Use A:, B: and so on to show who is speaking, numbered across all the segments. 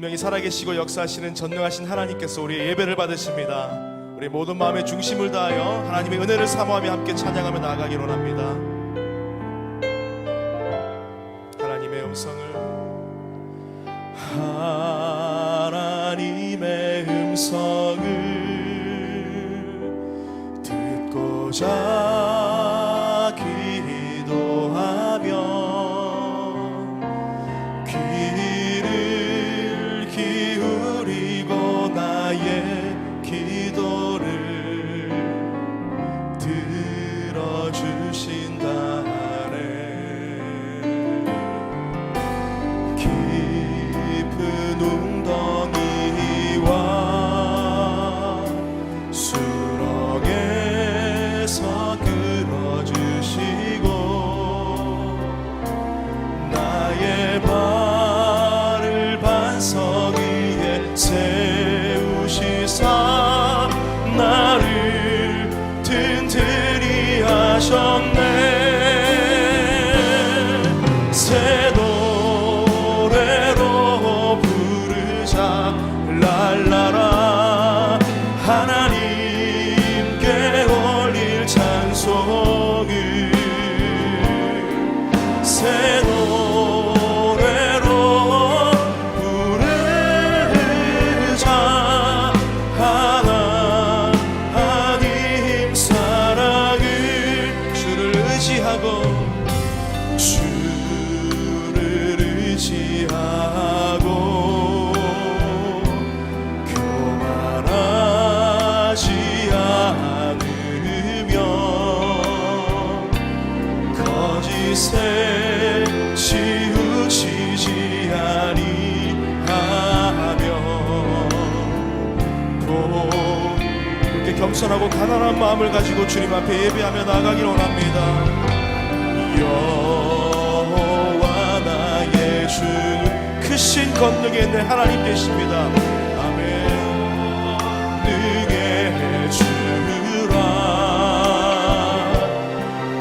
A: 분명히 살아계시고 역사하시는 전능하신 하나님께서 우리의 예배를 받으십니다. 우리 모든 마음의 중심을 다하여 하나님의 은혜를 사모하며 함께 찬양하며 나아가기 원합니다. 하나님의 음성을, 하나님의 음성을 듣고자 기도하며 귀를 기울이고 나의 기도를 들어주신다네. 깊은 웅덩이와 수렁에서 끌어주시고 나의 발을 반석 위에 세우시사 나를 든든히 하셨네. 새 노래로 부르자 랄라라. 하나님께 올릴 찬송을 새 노래로 부르자. 하나님 사랑을 주를 의지하고 교만하지 않으며 거짓에 치우치지 아니하며 그렇게 겸손하고 가난한 마음을 가지고 주님 앞에 예배하며 나아가길 원합니다. 여호와 나의 주 크신 권능에 있는 하나님 계십니다. 아멘. 능의 주라.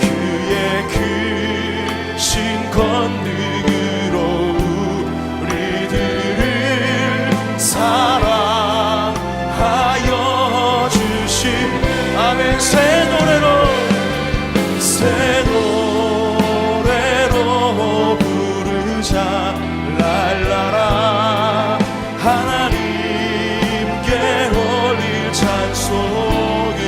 A: 그의 크신 권능으로 우리들을 사랑하여 주신 아멘. 새 노래로 부르자 랄라라. 하나님께 올릴 찬송을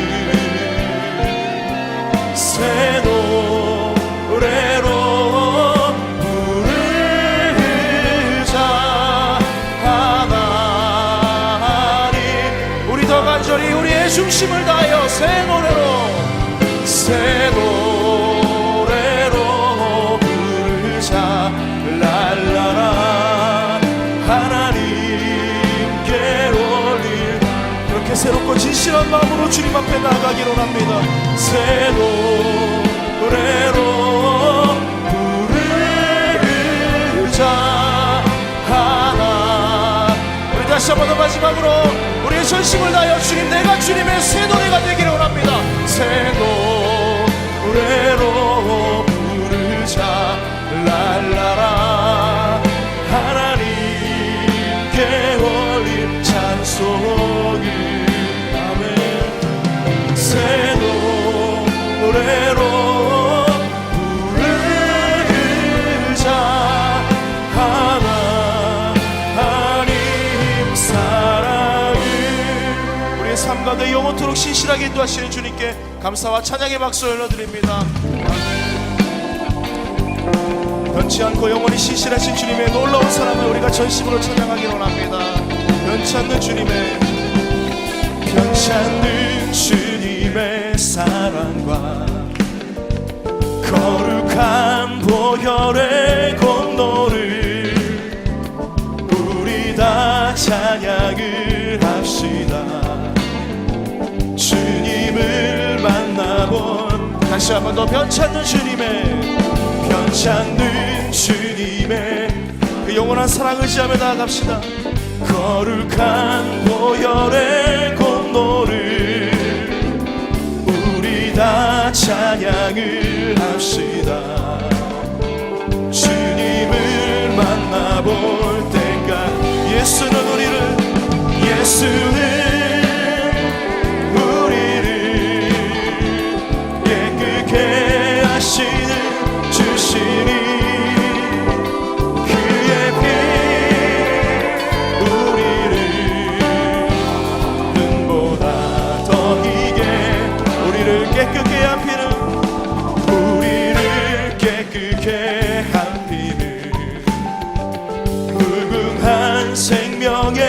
A: 새 노래로 부르자. 하나님 우리 더 간절히 우리의 중심을 다하여 새 노래로 랄라라. 하나님께 올릴 그렇게 새롭고 진실한 마음으로 주님 앞에 나가기로 합니다. 새 노래로 부르자. 하나 우리 다시 한번 더 마지막으로 우리의 전심을 다하여 주님 내가 주님의 새 노래가 되기를 원합니다. 새 노래로 부르자 랄라라. 하나님께 올릴 찬송을 아멘. 새 노래로 부르자. 하나님 사랑을 우리의 삶 가운데 영원토록 신실하게 인도하시는 주님께 감사와 찬양의 박수 올려드립니다. 변치 않고 영원히 신실하신 주님의 놀라운 사랑을 우리가 전심으로 찬양하기 원합니다. 변치 않는 주님의 사랑과 거룩한 보혈의 공로를 우리 다 찬양을 합시다. 주님을 만나본 다시 한 번 더 변치 않는 주님의 그 영원한 사랑을 의지하며 나아갑시다. 거룩한 보혈의 공로를 우리 다 찬양을 합시다. 주님을 만나볼 때가 우리를 깨끗게 하시는 주시니 그의 피 우리를 눈보다 더 희게 우리를 깨끗게 한 피는 우리를 깨끗게 한 피는 무궁한 생명의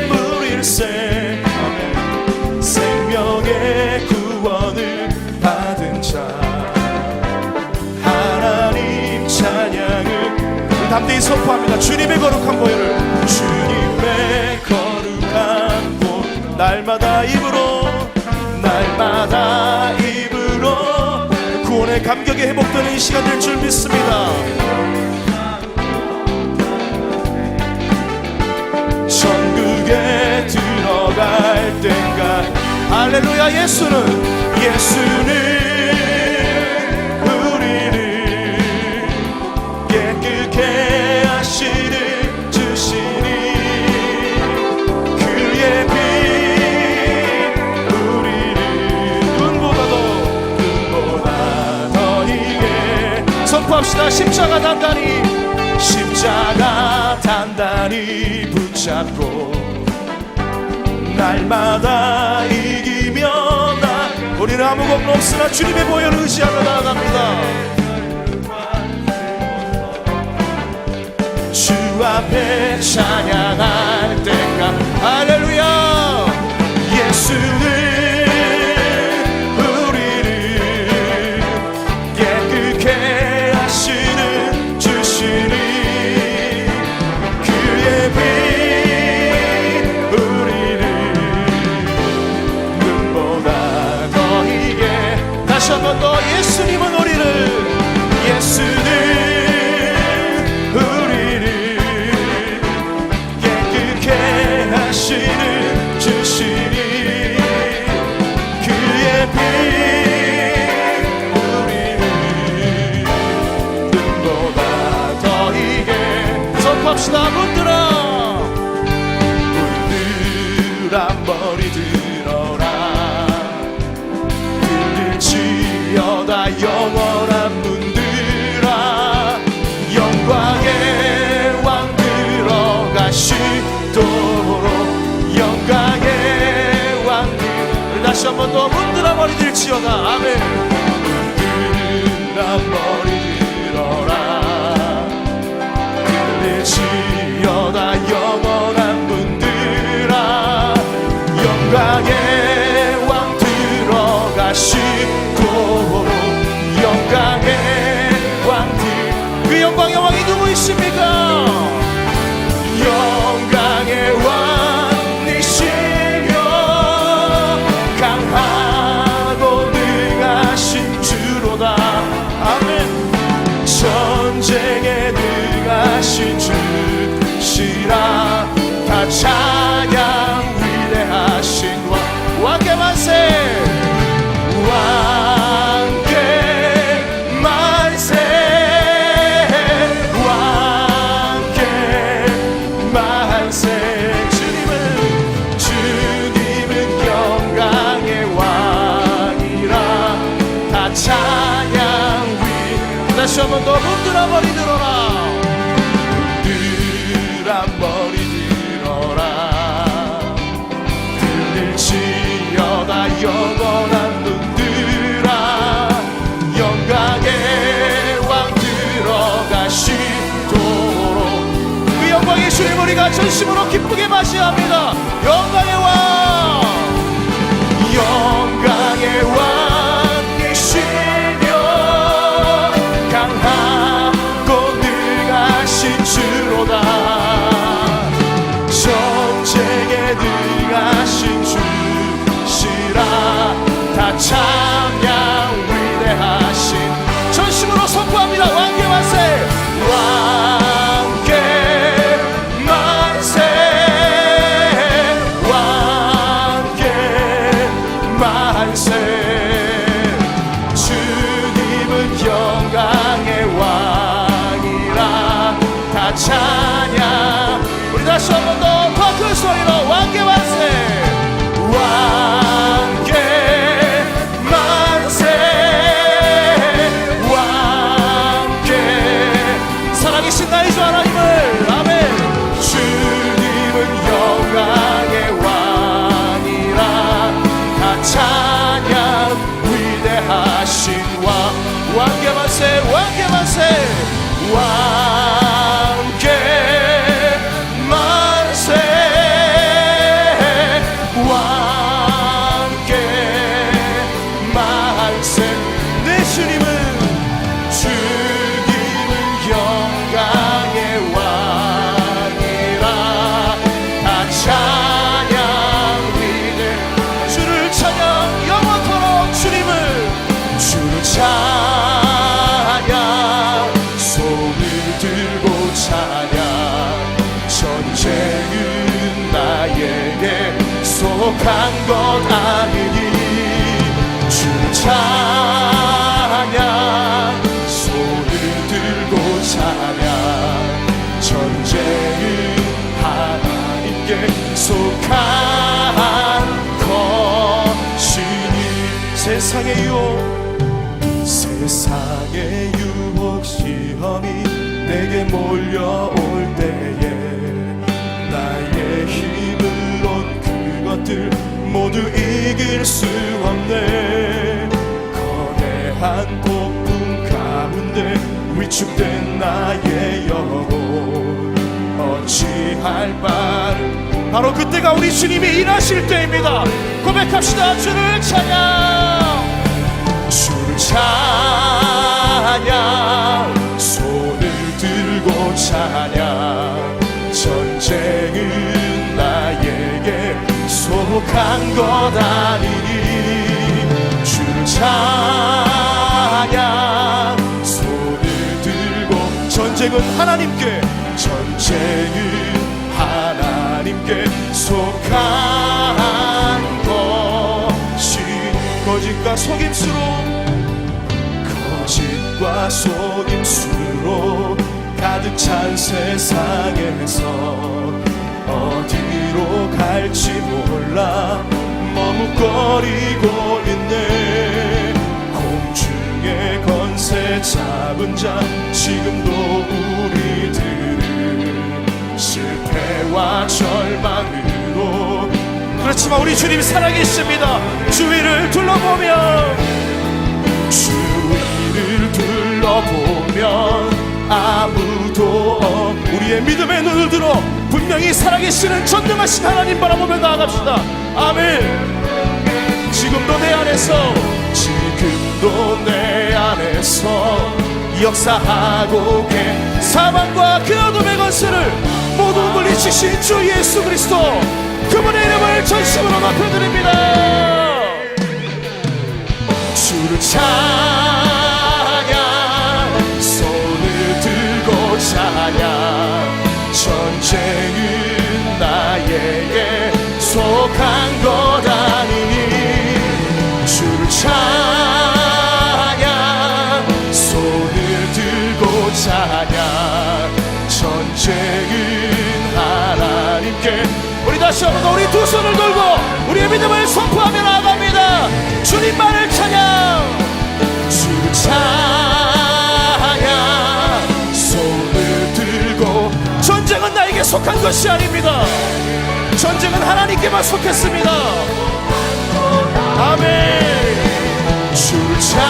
A: 물일세 생명의 구원을 받은 자 하나님 찬양을 우리 담대히 선포합니다. 주님의 거룩한 보혈을 주님의 거룩한 보혈 날마다 입으로 구원의 감격이 회복되는 이 시간 될 줄 믿습니다. 천국에 들어갈 때까지 할렐루야. 예수는 우리를 깨끗게 하시는 주시니 그의 피 우리를 눈보다 더 희게 선포합시다. 십자가 단단히 붙잡고 날마다 이기며 우리는 아무 겁 없으나 주님의 보혈을 의지하며 나아갑니다. 주 앞에 찬양할 때가 할렐루야. 예수는 우리를 깨끗게 하시는 주시니 그의 피 다시 한 번 더 예수는 우리를 깨끗게 하시는 주시니 그의 피 우리를 눈보다 더 희게 선포합시다. 문들아 머리 들어라 여다 영원한 문들아 영광의 왕 들어가시도록 영광의 왕 다시 한 번 더 문들아 머리 들지어다 아멘. 문들아 머리 들어라 들지어다 영원한 문들아 영광의 왕 들어가시 영광의 왕들 그 영광의 왕이 누구이십니까? 영광의 왕이시며 강하고 능하신 주로다 아멘. 전쟁에 능하신 주시라 다 찬양 위대하신 왕께 만세 다시 한 번 더 문들아 머리 들어라 문들아 머리 들어라 들릴지어다 영원한 문들아 영광의 왕 들어가시도록 그 영광의 주님 우리가 전심으로 기쁘게 맞이야 합니다. 영광의 왕 영광의 왕이시며 강하고 능하신 주로다 전쟁에 능하신 주시라 다 찬양 위대하신 전심으로 선포합니다. 왕께 만세 왕께 만세 왕 왕개만세 왕개만세 왕개만세 왕개만세 내 주님은 영광의 왕이라 다 찬양 위대 주를 찬양 영원토록 주님을 주를 찬양 손을 들고 찬양 전쟁은 나에게 속한 것 아니니 주를 찬양 손을 들고 찬양 전쟁은 하나님께 속한 것이니 세상의 유혹 시험이 내게 몰려올 때에 나의 힘으론 그것들 모두 이길 수 없네 거대한 폭풍 가운데 위축된 나의 영혼 어찌할 바로 그때가 우리 주님이 일하실 때입니다. 고백합시다. 주를 찬양 주를 찬양 손을 들고 찬양 전쟁은 나에게 속한 것 아니니 주를 찬양 손을 들고 전쟁은 하나님께 속한 것이 거짓과 속임수로 가득 찬 세상에서 어디로 갈지 몰라 머뭇거리고 있네 공중의 권세 잡은 자 지금도 우리들은 실패와 절망으로 그렇지만 우리 주님 살아계십니다. 주위를 둘러보면 아무도 우리의 믿음의 눈을 들어 분명히 살아계시는 전능하신 하나님 바라보며 나아갑시다. 아멘. 지금도 내 안에서 역사하고 사망과 그 어둠의 권세를 모두 물리치신 주 예수 그리스도 그분의 이름을 전심으로 높여드립니다. 주를 찬양 손을 들고 찬양 전쟁은 나에게 속한 것 아니니 주를 찬양 손을 들고 찬양 전쟁은 하나님께 우리 다시 한번 우리 두 손을 들고 우리의 믿음을 선포하며 나아갑니다. 주님만을 찬양 주를 찬양 손을 들고 전쟁은 나에게 속한 것이 아닙니다. 전쟁은 하나님께만 속했습니다. 아멘. 주를 찬양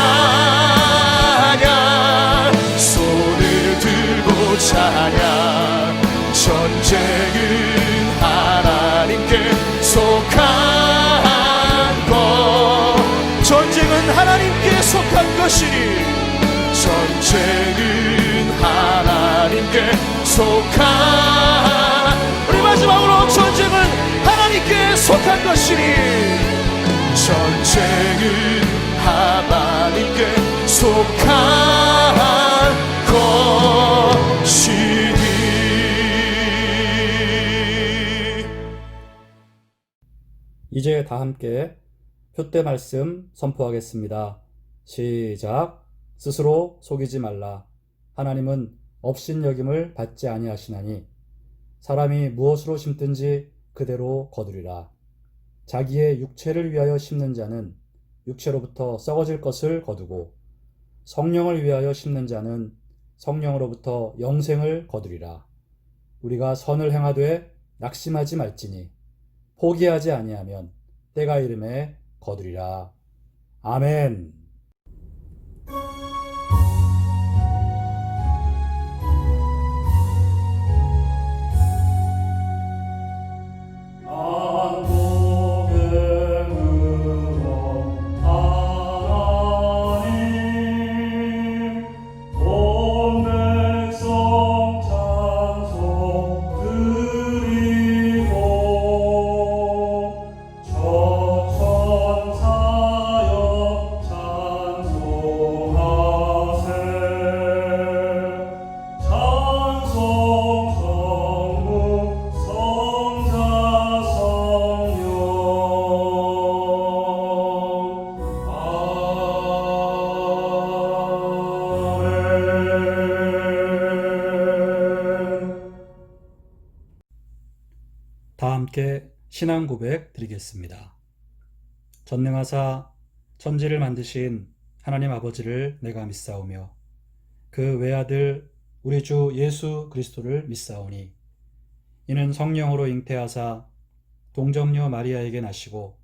A: 손을 들고 찬양 전쟁은 하나님께 속한 것 전쟁은 하나님께 속한 것이니 전쟁은 하나님께 속한 우리 마지막으로 전쟁은 하나님께 속한 것이니 전쟁은 하나님께 속한 것이니
B: 이제 다 함께 표대 말씀 선포하겠습니다. 시작. 스스로 속이지 말라. 하나님은 업신여김을 받지 아니하시나니 사람이 무엇으로 심든지 그대로 거두리라. 자기의 육체를 위하여 심는 자는 육체로부터 썩어질 것을 거두고 성령을 위하여 심는 자는 성령으로부터 영생을 거두리라. 우리가 선을 행하되 낙심하지 말지니 포기하지 아니하면 때가 이름에 거두리라. 아멘. 함께 신앙 고백 드리겠습니다. 전능하사 천지를 만드신 하나님 아버지를 내가 믿사오며 그 외아들 우리 주 예수 그리스도를 믿사오니 이는 성령으로 잉태하사 동정녀 마리아에게 나시고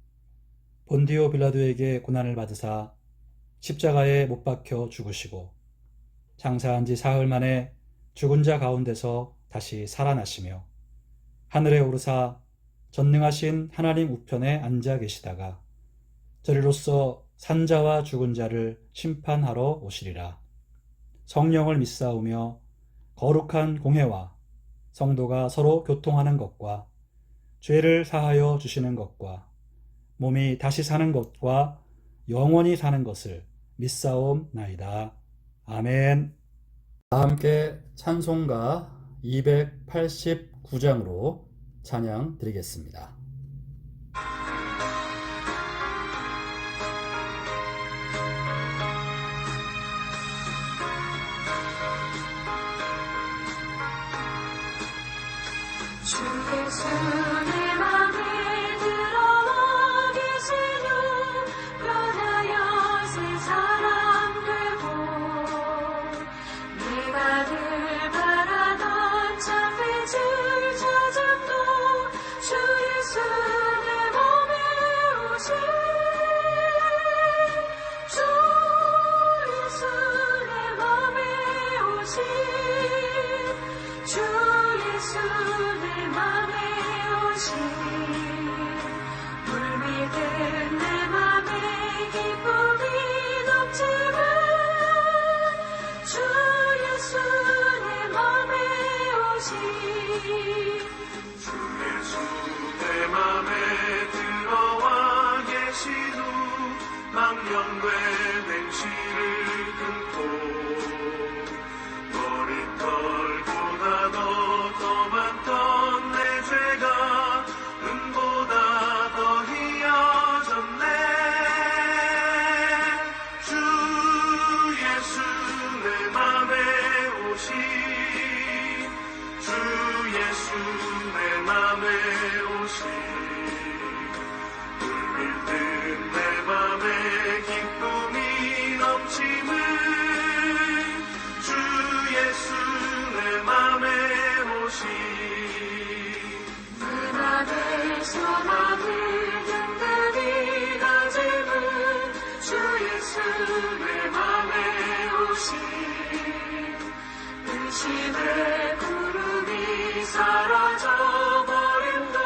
B: 본디오 빌라도에게 고난을 받으사 십자가에 못 박혀 죽으시고 장사한 지 사흘 만에 죽은 자 가운데서 다시 살아나시며 하늘에 오르사 전능하신 하나님 우편에 앉아 계시다가 저리로서 산자와 죽은 자를 심판하러 오시리라. 성령을 믿사오며 거룩한 공회와 성도가 서로 교통하는 것과 죄를 사하여 주시는 것과 몸이 다시 사는 것과 영원히 사는 것을 믿사옵나이다. 아멘. 다 함께 찬송가 289장으로 찬양 드리겠습니다.
C: 주 예수 내 맘에 들어와 계시며 변하여 새 사람 되고 내가 늘 바라던 참된 줄 찾음도 주 예수 내 맘에 오시 주 예수 내 맘에 오시 주 예수 내 맘에 오시 물밀듯 내 맘에 기쁨이 넘치는 주 예수 내 맘에 오시
D: 주 예수 내 맘에 들어와 계신 후 망령된 행실을 끊고 머리털보다 더 많던 내 죄가 눈보다 더 희어졌네. 주 예수 내 맘에 오시 주 예수 내 맘에 오시 물밀듯 내 맘에 기쁨이 넘치는 주 예수 내 맘에 오시
C: 내 맘에 소망을 든든히 가지는 주 예수 내 맘에 오시 의심의 구름이 사라져버림도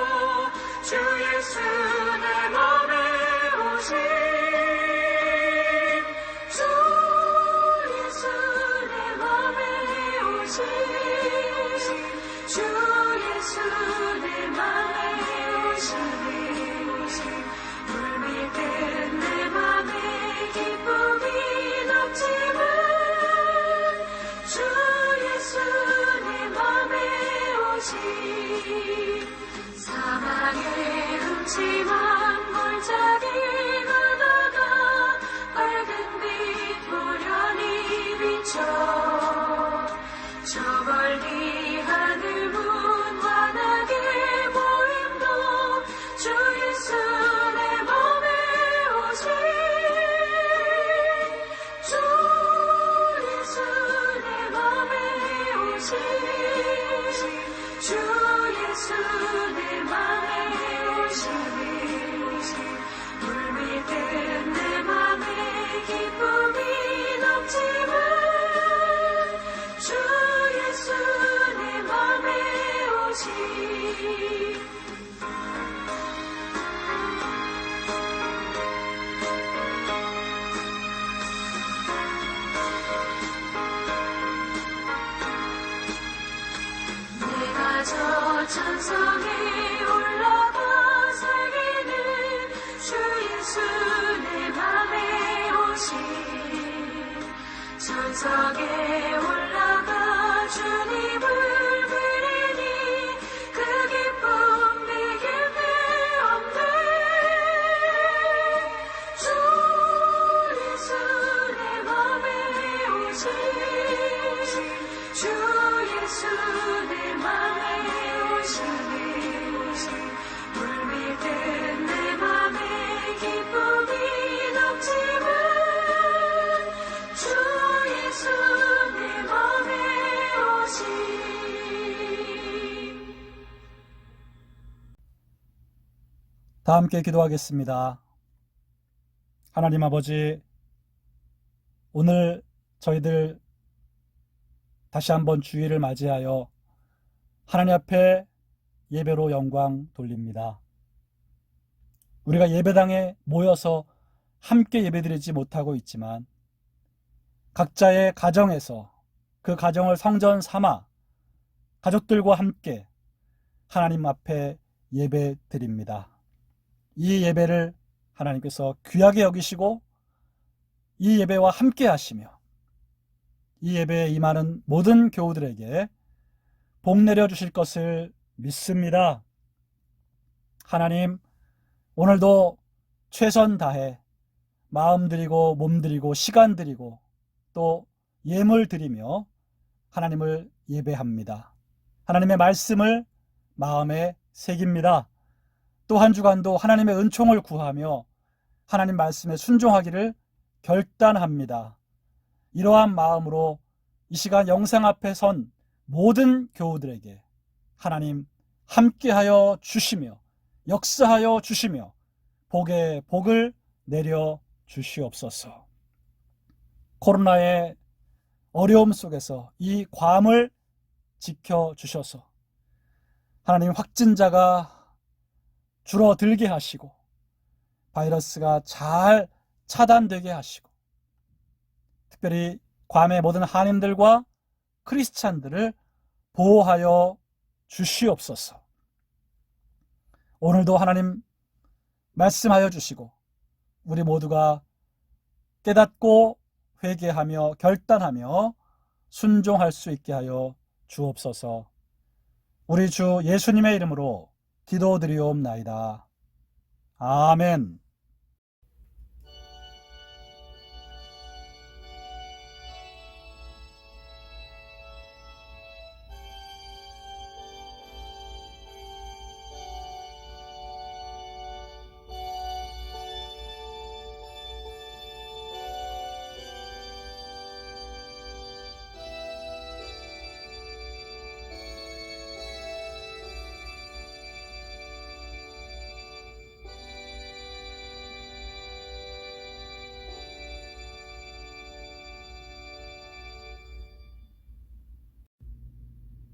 C: 주 예수 내 맘에 오시 주 예수 내 맘에 오시 주 예수 내 맘에 오시 물밀듯 내 맘에 기쁨이 넘치는 주 예수 내 맘에 오시 사망의 음침한 골짜기 가다가 밝은 빛 보련히 비춰 저 멀리 하늘 문 환하게 보임도 주 예수 내 맘에 오시 주 예수 내 맘에 오시 주 예수 내 맘에 오시 물밀듯 내 맘에 기쁨이 넘치는 주 예수 내 맘에 오시 내가 저 천성에 올라가 살기는 주 예수 내 맘에 오시 천성에 올라가 주님을 뵈리니 그 기쁨 비길 데 없네 주 예수 내 맘에 오시 주 예수 내 맘에 오시
B: 다 함께 기도하겠습니다. 하나님 아버지, 오늘 저희들 다시 한번 주일을 맞이하여 하나님 앞에 예배로 영광 돌립니다. 우리가 예배당에 모여서 함께 예배드리지 못하고 있지만 각자의 가정에서 그 가정을 성전 삼아 가족들과 함께 하나님 앞에 예배 드립니다. 이 예배를 하나님께서 귀하게 여기시고 이 예배와 함께 하시며 이 예배에 임하는 모든 교우들에게 복 내려 주실 것을 믿습니다. 하나님, 오늘도 최선 다해 마음 드리고 몸 드리고 시간 드리고 또 예물 드리며 하나님을 예배합니다. 하나님의 말씀을 마음에 새깁니다. 또 한 주간도 하나님의 은총을 구하며 하나님 말씀에 순종하기를 결단합니다. 이러한 마음으로 이 시간 영상 앞에 선 모든 교우들에게 하나님 함께하여 주시며 역사하여 주시며 복의 복을 내려 주시옵소서. 코로나의 어려움 속에서 이 괌을 지켜주셔서 하나님 확진자가 줄어들게 하시고 바이러스가 잘 차단되게 하시고 특별히 괌의 모든 한인들과 크리스찬들을 보호하여 주시옵소서. 오늘도 하나님 말씀하여 주시고 우리 모두가 깨닫고 회개하며 결단하며 순종할 수 있게 하여 주옵소서. 우리 주 예수님의 이름으로 기도드리옵나이다. 아멘.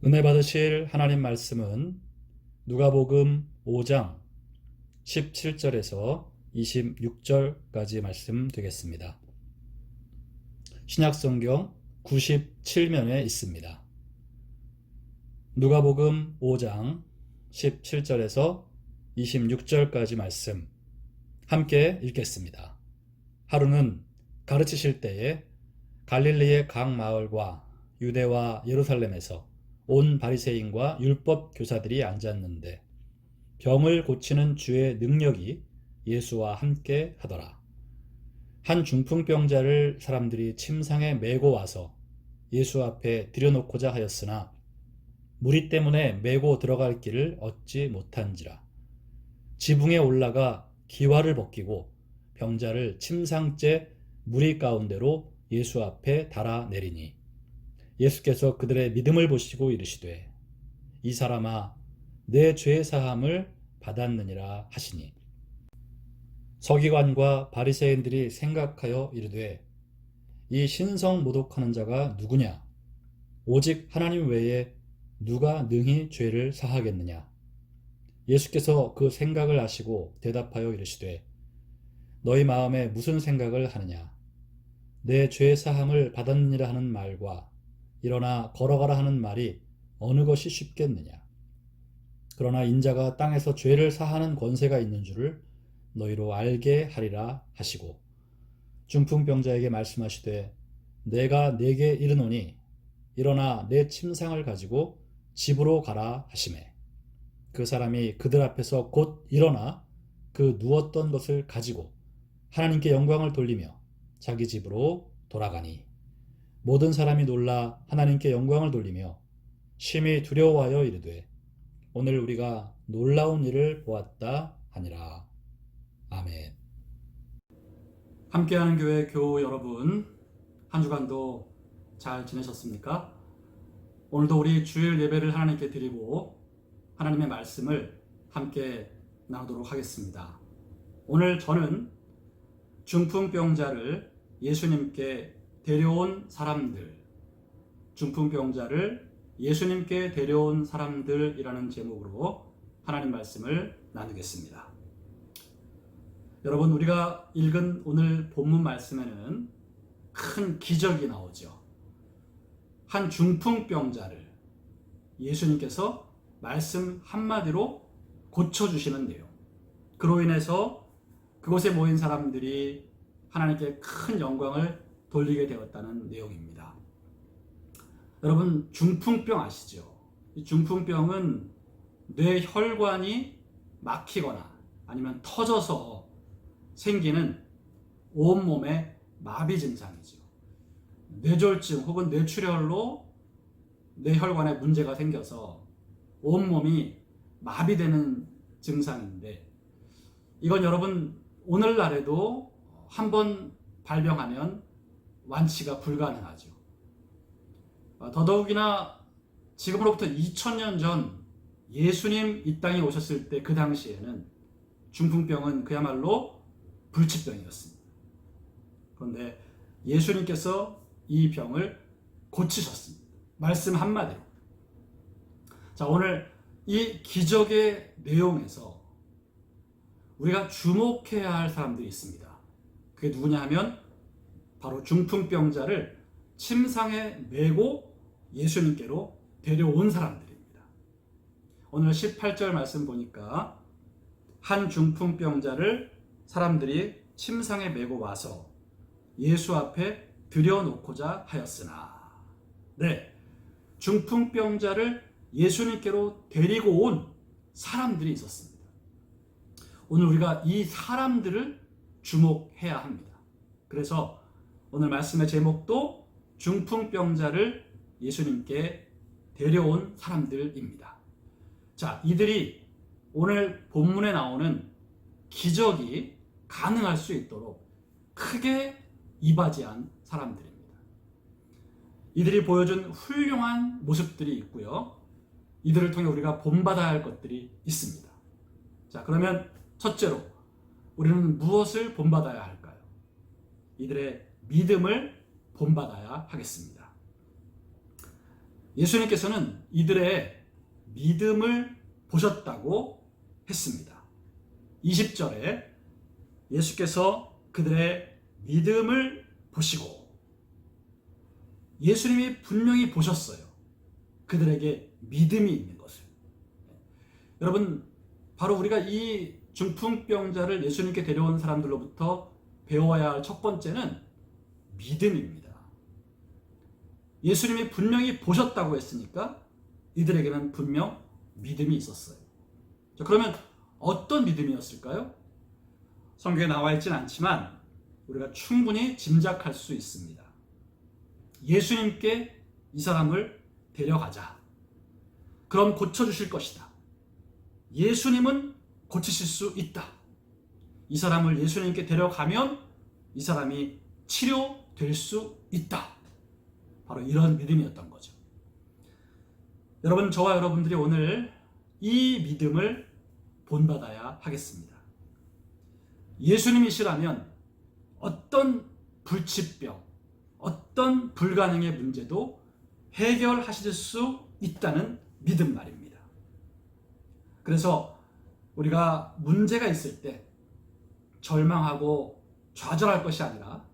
B: 은혜 받으실 하나님 말씀은 누가복음 5장 17절에서 26절까지 말씀 되겠습니다. 신약성경 97면에 있습니다. 누가복음 5장 17절에서 26절까지 말씀 함께 읽겠습니다. 하루는 가르치실 때에 갈릴리의 각 마을과 유대와 예루살렘에서 온 바리새인과 율법 교사들이 앉았는데 병을 고치는 주의 능력이 예수와 함께 하더라. 한 중풍병자를 사람들이 침상에 메고 와서 예수 앞에 들여놓고자 하였으나 무리 때문에 메고 들어갈 길을 얻지 못한지라. 지붕에 올라가 기와를 벗기고 병자를 침상째 무리 가운데로 예수 앞에 달아내리니 예수께서 그들의 믿음을 보시고 이르시되 이 사람아 내 죄 사함을 받았느니라 하시니 서기관과 바리새인들이 생각하여 이르되 이 신성 모독하는 자가 누구냐? 오직 하나님 외에 누가 능히 죄를 사하겠느냐? 예수께서 그 생각을 아시고 대답하여 이르시되 너희 마음에 무슨 생각을 하느냐? 내 죄 사함을 받았느니라 하는 말과 일어나 걸어가라 하는 말이 어느 것이 쉽겠느냐? 그러나 인자가 땅에서 죄를 사하는 권세가 있는 줄을 너희로 알게 하리라 하시고 중풍병자에게 말씀하시되 내가 네게 이르노니 일어나 내 침상을 가지고 집으로 가라 하시매 그 사람이 그들 앞에서 곧 일어나 그 누웠던 것을 가지고 하나님께 영광을 돌리며 자기 집으로 돌아가니 모든 사람이 놀라 하나님께 영광을 돌리며 심히 두려워하여 이르되 오늘 우리가 놀라운 일을 보았다 하니라. 아멘. 함께하는 교회 교우 여러분, 한 주간도 잘 지내셨습니까? 오늘도 우리 주일 예배를 하나님께 드리고 하나님의 말씀을 함께 나누도록 하겠습니다. 오늘 저는 중풍병자를 예수님께 데려온 사람들, 중풍병자를 예수님께 데려온 사람들이라는 제목으로 하나님 말씀을 나누겠습니다. 여러분, 우리가 읽은 오늘 본문 말씀에는 큰 기적이 나오죠. 한 중풍병자를 예수님께서 말씀 한마디로 고쳐주시는 내용. 그로 인해서 그곳에 모인 사람들이 하나님께 큰 영광을 돌리게 되었다는 내용입니다. 여러분, 중풍병 아시죠? 이 중풍병은 뇌혈관이 막히거나 아니면 터져서 생기는 온몸의 마비 증상이죠. 뇌졸중 혹은 뇌출혈로 뇌혈관에 문제가 생겨서 온몸이 마비되는 증상인데, 이건 여러분 오늘날에도 한번 발병하면 완치가 불가능하죠. 더더욱이나 지금으로부터 2000년 전 예수님 이 땅에 오셨을 때 그 당시에는 중풍병은 그야말로 불치병이었습니다. 그런데 예수님께서 이 병을 고치셨습니다. 말씀 한마디로. 자, 오늘 이 기적의 내용에서 우리가 주목해야 할 사람들이 있습니다. 그게 누구냐 하면 바로 중풍병자를 침상에 메고 예수님께로 데려온 사람들입니다. 오늘 18절 말씀 보니까 한 중풍병자를 사람들이 침상에 메고 와서 예수 앞에 들여놓고자 하였으나, 네, 중풍병자를 예수님께로 데리고 온 사람들이 있었습니다. 오늘 우리가 이 사람들을 주목해야 합니다. 그래서 오늘 말씀의 제목도 중풍병자를 예수님께 데려온 사람들입니다. 자, 이들이 오늘 본문에 나오는 기적이 가능할 수 있도록 크게 이바지한 사람들입니다. 이들이 보여준 훌륭한 모습들이 있고요. 이들을 통해 우리가 본받아야 할 것들이 있습니다. 자, 그러면 첫째로 우리는 무엇을 본받아야 할까요? 이들의 믿음을 본받아야 하겠습니다. 예수님께서는 이들의 믿음을 보셨다고 했습니다. 20절에 예수께서 그들의 믿음을 보시고, 예수님이 분명히 보셨어요. 그들에게 믿음이 있는 것을. 여러분, 바로 우리가 이 중풍병자를 예수님께 데려온 사람들로부터 배워야 할 첫 번째는 믿음입니다. 예수님이 분명히 보셨다고 했으니까 이들에게는 분명 믿음이 있었어요. 자, 그러면 어떤 믿음이었을까요? 성경에 나와 있진 않지만 우리가 충분히 짐작할 수 있습니다. 예수님께 이 사람을 데려가자. 그럼 고쳐주실 것이다. 예수님은 고치실 수 있다. 이 사람을 예수님께 데려가면 이 사람이 치료될 수 있다. 바로 이런 믿음이었던 거죠. 여러분, 저와 여러분들이 오늘 이 믿음을 본받아야 하겠습니다. 예수님이시라면 어떤 불치병, 어떤 불가능의 문제도 해결하실 수 있다는 믿음 말입니다. 그래서 우리가 문제가 있을 때 절망하고 좌절할 것이 아니라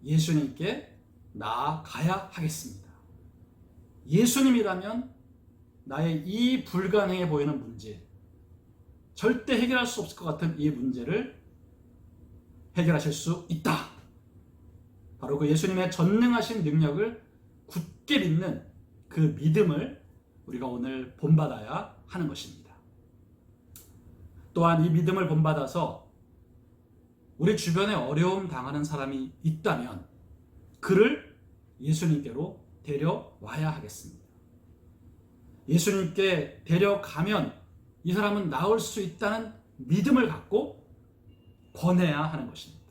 B: 예수님께 나아가야 하겠습니다. 예수님이라면 나의 이 불가능해 보이는 문제, 절대 해결할 수 없을 것 같은 이 문제를 해결하실 수 있다. 바로 그 예수님의 전능하신 능력을 굳게 믿는 그 믿음을 우리가 오늘 본받아야 하는 것입니다. 또한 이 믿음을 본받아서 우리 주변에 어려움 당하는 사람이 있다면 그를 예수님께로 데려와야 하겠습니다. 예수님께 데려가면 이 사람은 나을 수 있다는 믿음을 갖고 권해야 하는 것입니다.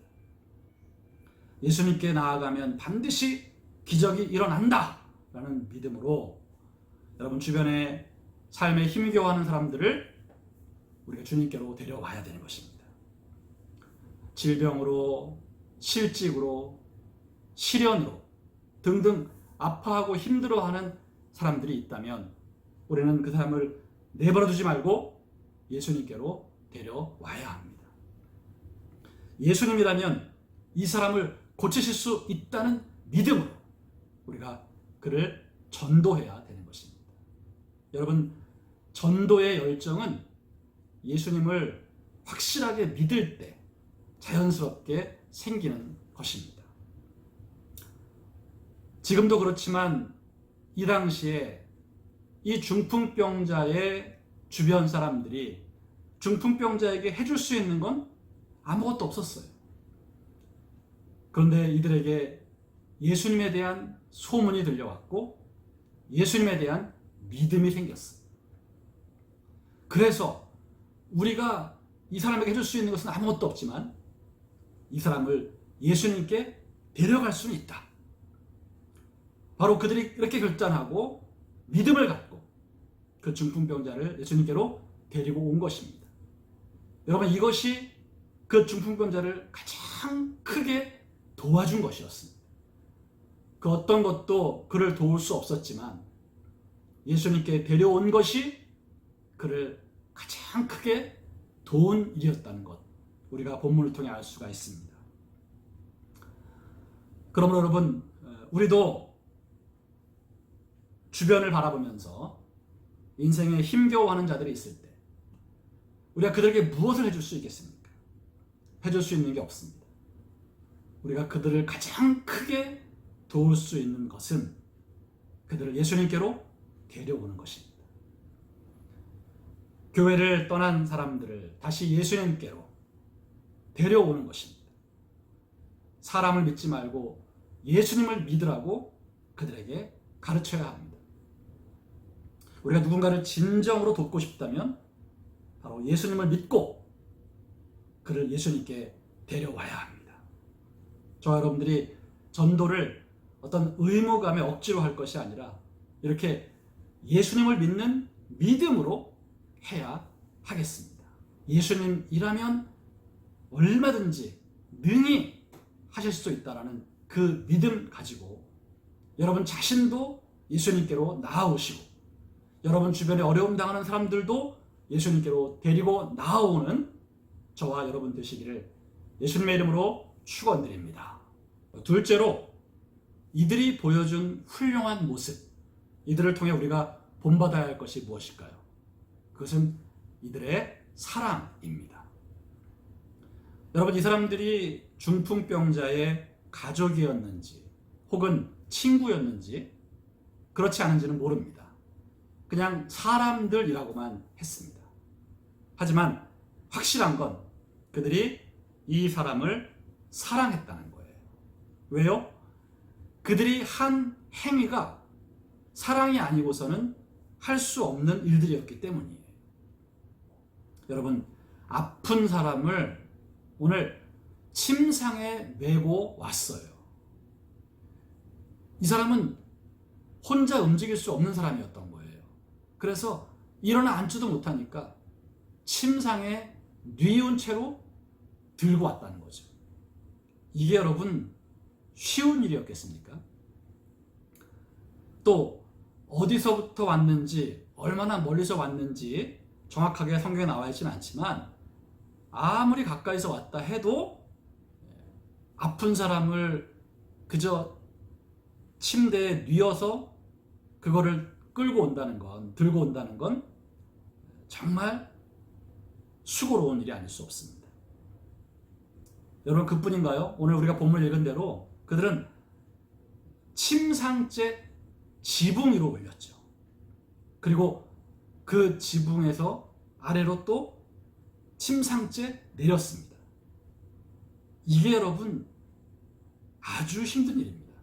B: 예수님께 나아가면 반드시 기적이 일어난다 라는 믿음으로 여러분 주변에 삶에 힘겨워하는 사람들을 우리가 주님께로 데려와야 되는 것입니다. 질병으로, 실직으로, 시련으로 등등 아파하고 힘들어하는 사람들이 있다면 우리는 그 사람을 내버려 두지 말고 예수님께로 데려와야 합니다. 예수님이라면 이 사람을 고치실 수 있다는 믿음으로 우리가 그를 전도해야 되는 것입니다. 여러분, 전도의 열정은 예수님을 확실하게 믿을 때 자연스럽게 생기는 것입니다. 지금도 그렇지만 이 당시에 이 중풍병자의 주변 사람들이 중풍병자에게 해줄 수 있는 건 아무것도 없었어요. 그런데 이들에게 예수님에 대한 소문이 들려왔고 예수님에 대한 믿음이 생겼어요. 그래서 우리가 이 사람에게 해줄 수 있는 것은 아무것도 없지만 이 사람을 예수님께 데려갈 수는 있다. 바로 그들이 이렇게 결단하고 믿음을 갖고 그 중풍병자를 예수님께로 데리고 온 것입니다. 여러분, 이것이 그 중풍병자를 가장 크게 도와준 것이었습니다. 그 어떤 것도 그를 도울 수 없었지만 예수님께 데려온 것이 그를 가장 크게 도운 일이었다는 것, 우리가 본문을 통해 알 수가 있습니다. 그러므로 여러분, 우리도 주변을 바라보면서 인생에 힘겨워하는 자들이 있을 때 우리가 그들에게 무엇을 해줄 수 있겠습니까? 해줄 수 있는 게 없습니다. 우리가 그들을 가장 크게 도울 수 있는 것은 그들을 예수님께로 데려오는 것입니다. 교회를 떠난 사람들을 다시 예수님께로 데려오는 것입니다. 사람을 믿지 말고 예수님을 믿으라고 그들에게 가르쳐야 합니다. 우리가 누군가를 진정으로 돕고 싶다면 바로 예수님을 믿고 그를 예수님께 데려와야 합니다. 저와 여러분들이 전도를 어떤 의무감에 억지로 할 것이 아니라 이렇게 예수님을 믿는 믿음으로 해야 하겠습니다. 예수님이라면 얼마든지 능히 하실 수 있다라는 그 믿음 가지고 여러분 자신도 예수님께로 나아오시고 여러분 주변에 어려움 당하는 사람들도 예수님께로 데리고 나아오는 저와 여러분 되시기를 예수님의 이름으로 축원드립니다. 둘째로 이들이 보여준 훌륭한 모습, 이들을 통해 우리가 본받아야 할 것이 무엇일까요? 그것은 이들의 사랑입니다. 여러분, 이 사람들이 중풍병자의 가족이었는지 혹은 친구였는지 그렇지 않은지는 모릅니다. 그냥 사람들이라고만 했습니다. 하지만 확실한 건 그들이 이 사람을 사랑했다는 거예요. 왜요? 그들이 한 행위가 사랑이 아니고서는 할 수 없는 일들이었기 때문이에요. 여러분, 아픈 사람을 오늘 침상에 메고 왔어요. 이 사람은 혼자 움직일 수 없는 사람이었던 거예요. 그래서 일어나 앉지도 못하니까 침상에 뉘운 채로 들고 왔다는 거죠. 이게 여러분 쉬운 일이었겠습니까? 또 어디서부터 왔는지 얼마나 멀리서 왔는지 정확하게 성경에 나와 있지는 않지만 아무리 가까이서 왔다 해도 아픈 사람을 그저 침대에 뉘어서 그거를 끌고 온다는 건, 들고 온다는 건 정말 수고로운 일이 아닐 수 없습니다. 여러분, 그뿐인가요? 오늘 우리가 본문을 읽은 대로 그들은 침상째 지붕 위로 올렸죠. 그리고 그 지붕에서 아래로 또 침상째 내렸습니다. 이게 여러분 아주 힘든 일입니다.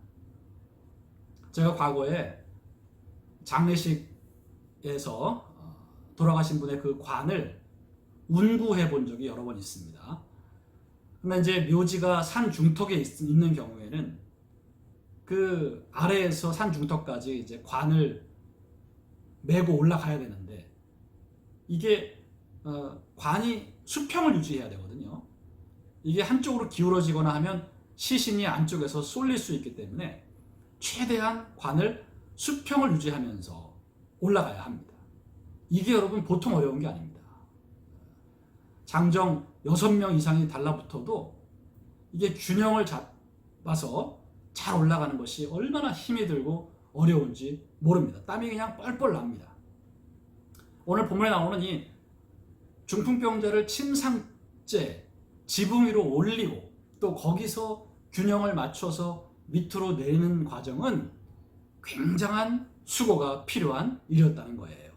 B: 제가 과거에 장례식에서 돌아가신 분의 그 관을 운구해 본 적이 여러 번 있습니다. 그러면 이제 묘지가 산 중턱에 있는 경우에는 그 아래에서 산 중턱까지 이제 관을 메고 올라가야 되는데 이게 관이 수평을 유지해야 되거든요. 이게 한쪽으로 기울어지거나 하면 시신이 안쪽에서 쏠릴 수 있기 때문에 최대한 관을 수평을 유지하면서 올라가야 합니다. 이게 여러분 보통 어려운 게 아닙니다. 장정 6명 이상이 달라붙어도 이게 균형을 잡아서 잘 올라가는 것이 얼마나 힘이 들고 어려운지 모릅니다. 땀이 그냥 뻘뻘 납니다. 오늘 본문에 나오는 이 중풍병자를 침상째 지붕 위로 올리고 또 거기서 균형을 맞춰서 밑으로 내리는 과정은 굉장한 수고가 필요한 일이었다는 거예요.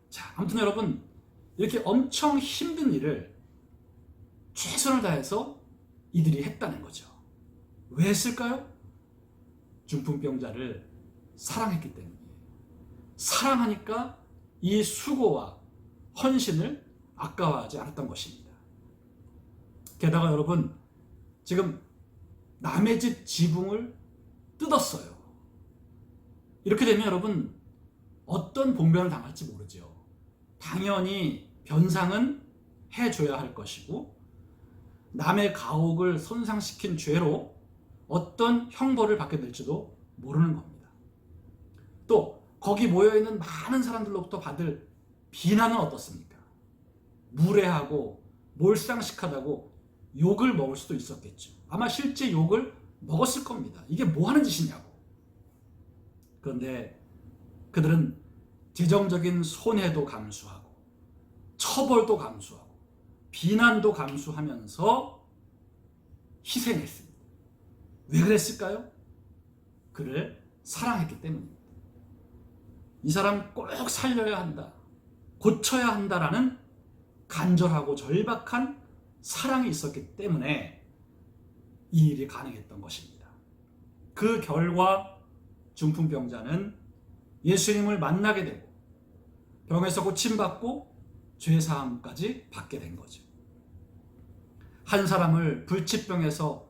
B: 자, 아무튼 여러분, 이렇게 엄청 힘든 일을 최선을 다해서 이들이 했다는 거죠. 왜 했을까요? 중풍병자를 사랑했기 때문이에요. 사랑하니까 이 수고와 헌신을 아까워하지 않았던 것입니다. 게다가 여러분, 지금 남의 집 지붕을 뜯었어요. 이렇게 되면 여러분, 어떤 봉변을 당할지 모르죠. 당연히 변상은 해줘야 할 것이고, 남의 가옥을 손상시킨 죄로 어떤 형벌을 받게 될지도 모르는 겁니다. 또 거기 모여있는 많은 사람들로부터 받을 비난은 어떻습니까? 무례하고 몰상식하다고 욕을 먹을 수도 있었겠죠. 아마 실제 욕을 먹었을 겁니다. 이게 뭐 하는 짓이냐고. 그런데 그들은 재정적인 손해도 감수하고 처벌도 감수하고 비난도 감수하면서 희생했습니다. 왜 그랬을까요? 그를 사랑했기 때문입니다. 이 사람 꼭 살려야 한다, 고쳐야 한다라는 간절하고 절박한 사랑이 있었기 때문에 이 일이 가능했던 것입니다. 그 결과 중풍병자는 예수님을 만나게 되고 병에서 고침받고 죄사함까지 받게 된 거죠. 한 사람을 불치병에서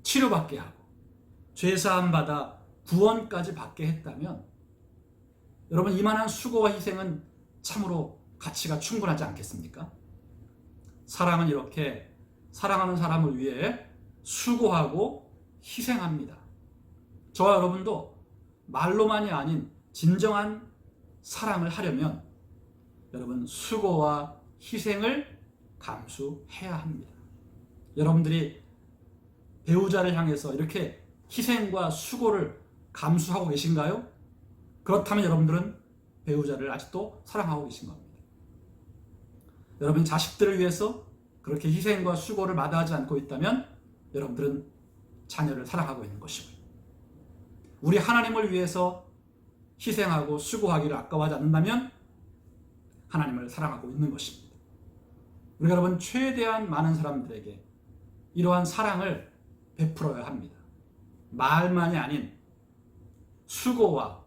B: 치료받게 하고 죄사함 받아 구원까지 받게 했다면 여러분, 이만한 수고와 희생은 참으로 가치가 충분하지 않겠습니까? 사랑은 이렇게 사랑하는 사람을 위해 수고하고 희생합니다. 저와 여러분도 말로만이 아닌 진정한 사랑을 하려면 여러분, 수고와 희생을 감수해야 합니다. 여러분들이 배우자를 향해서 이렇게 희생과 수고를 감수하고 계신가요? 그렇다면 여러분들은 배우자를 아직도 사랑하고 계신 겁니다. 여러분, 자식들을 위해서 그렇게 희생과 수고를 마다하지 않고 있다면 여러분들은 자녀를 사랑하고 있는 것이고요. 우리 하나님을 위해서 희생하고 수고하기를 아까워하지 않는다면 하나님을 사랑하고 있는 것입니다. 우리가 여러분, 최대한 많은 사람들에게 이러한 사랑을 베풀어야 합니다. 말만이 아닌 수고와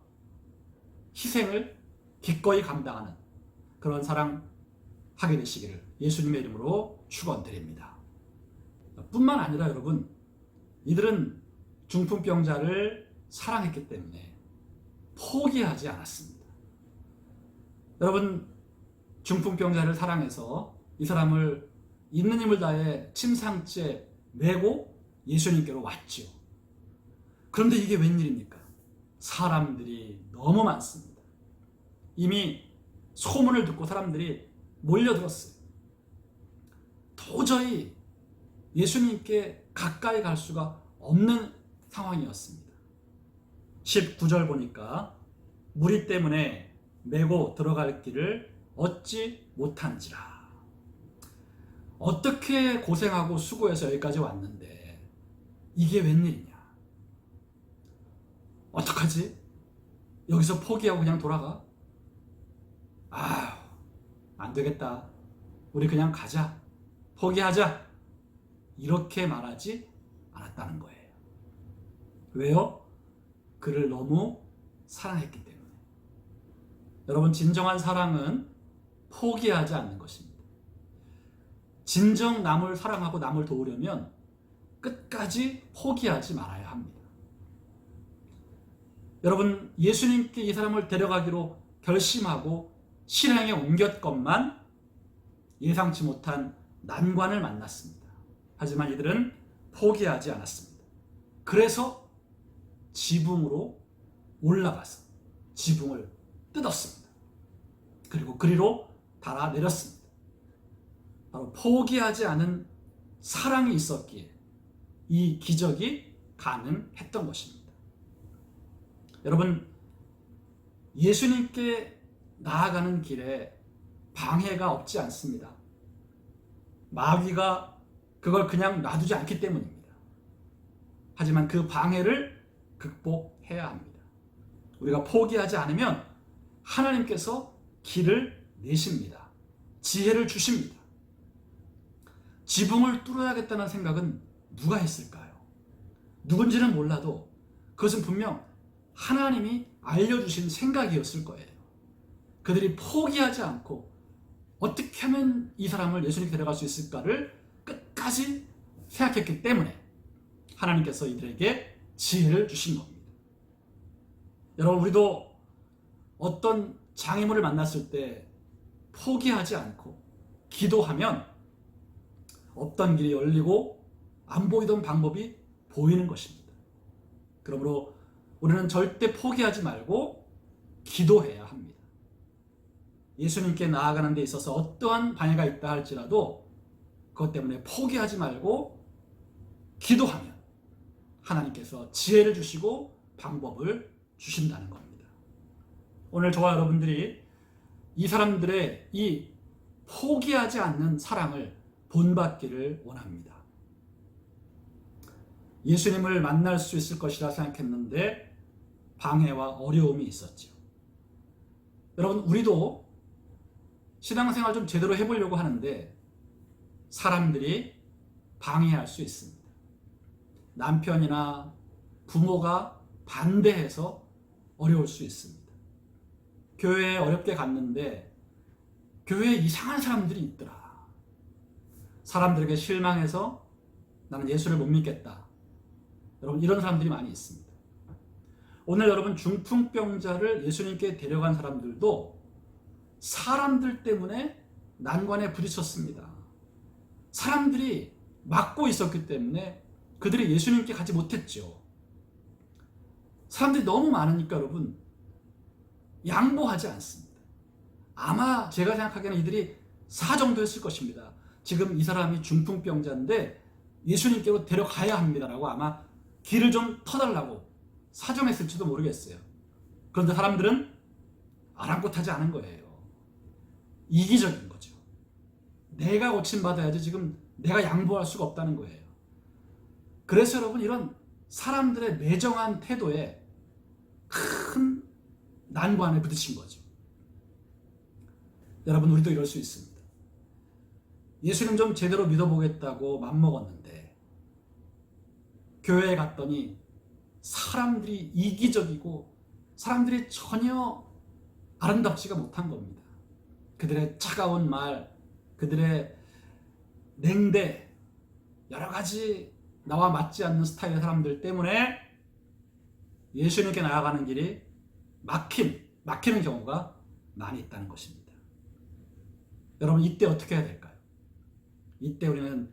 B: 희생을 기꺼이 감당하는 그런 사랑 하게 되시기를 예수님의 이름으로 축원드립니다. 뿐만 아니라 여러분, 이들은 중풍병자를 사랑했기 때문에 포기하지 않았습니다. 여러분, 중풍병자를 사랑해서 이 사람을 있는 힘을 다해 침상째 메고 예수님께로 왔지요. 그런데 이게 웬일입니까? 사람들이 너무 많습니다. 이미 소문을 듣고 사람들이 몰려들었어요. 도저히 예수님께 가까이 갈 수가 없는 상황이었습니다. 19절 보니까 무리 때문에 메고 들어갈 길을 얻지 못한지라. 어떻게 고생하고 수고해서 여기까지 왔는데 이게 웬일이냐? 어떡하지? 여기서 포기하고 그냥 돌아가? 안 되겠다. 우리 그냥 가자. 포기하자. 이렇게 말하지 않았다는 거예요. 왜요? 그를 너무 사랑했기 때문에. 여러분, 진정한 사랑은 포기하지 않는 것입니다. 진정 남을 사랑하고 남을 도우려면 끝까지 포기하지 말아야 합니다. 여러분, 예수님께 이 사람을 데려가기로 결심하고 실행에 옮겼건만 예상치 못한 난관을 만났습니다. 하지만 이들은 포기하지 않았습니다. 그래서 지붕으로 올라가서 지붕을 뜯었습니다. 그리고 그리로 달아내렸습니다. 바로 포기하지 않은 사랑이 있었기에 이 기적이 가능했던 것입니다. 여러분, 예수님께 나아가는 길에 방해가 없지 않습니다. 마귀가 그걸 그냥 놔두지 않기 때문입니다. 하지만 그 방해를 극복해야 합니다. 우리가 포기하지 않으면 하나님께서 길을 내십니다. 지혜를 주십니다. 지붕을 뚫어야겠다는 생각은 누가 했을까요? 누군지는 몰라도 그것은 분명 하나님이 알려주신 생각이었을 거예요. 그들이 포기하지 않고 어떻게 하면 이 사람을 예수님께 데려갈 수 있을까를 끝까지 생각했기 때문에 하나님께서 이들에게 지혜를 주신 겁니다. 여러분, 우리도 어떤 장애물을 만났을 때 포기하지 않고 기도하면 없던 길이 열리고 안 보이던 방법이 보이는 것입니다. 그러므로 우리는 절대 포기하지 말고 기도해야 합니다. 예수님께 나아가는 데 있어서 어떠한 방해가 있다 할지라도 그것 때문에 포기하지 말고 기도하면 하나님께서 지혜를 주시고 방법을 주신다는 겁니다. 오늘 저와 여러분들이 이 사람들의 이 포기하지 않는 사랑을 본받기를 원합니다. 예수님을 만날 수 있을 것이라 생각했는데 방해와 어려움이 있었죠. 여러분, 우리도 신앙생활 좀 제대로 해보려고 하는데 사람들이 방해할 수 있습니다. 남편이나 부모가 반대해서 어려울 수 있습니다. 교회에 어렵게 갔는데 교회에 이상한 사람들이 있더라. 사람들에게 실망해서 나는 예수를 못 믿겠다. 여러분, 이런 사람들이 많이 있습니다. 오늘 여러분, 중풍병자를 예수님께 데려간 사람들도 사람들 때문에 난관에 부딪혔습니다. 사람들이 막고 있었기 때문에 그들이 예수님께 가지 못했죠. 사람들이 너무 많으니까 여러분, 양보하지 않습니다. 아마 제가 생각하기에는 이들이 사정도 했을 것입니다. 지금 이 사람이 중풍병자인데 예수님께로 데려가야 합니다라고 아마 길을 좀 터달라고 사정했을지도 모르겠어요. 그런데 사람들은 아랑곳하지 않은 거예요. 이기적인 거죠. 내가 고침받아야지 지금 내가 양보할 수가 없다는 거예요. 그래서 여러분, 이런 사람들의 매정한 태도에 큰 난관에 부딪힌 거죠. 여러분, 우리도 이럴 수 있습니다. 예수님 좀 제대로 믿어보겠다고 맘먹었는데 교회에 갔더니 사람들이 이기적이고 사람들이 전혀 아름답지가 못한 겁니다. 그들의 차가운 말, 그들의 냉대, 여러 가지 나와 맞지 않는 스타일의 사람들 때문에 예수님께 나아가는 길이 막히는 경우가 많이 있다는 것입니다. 여러분, 이때 어떻게 해야 될까요? 이때 우리는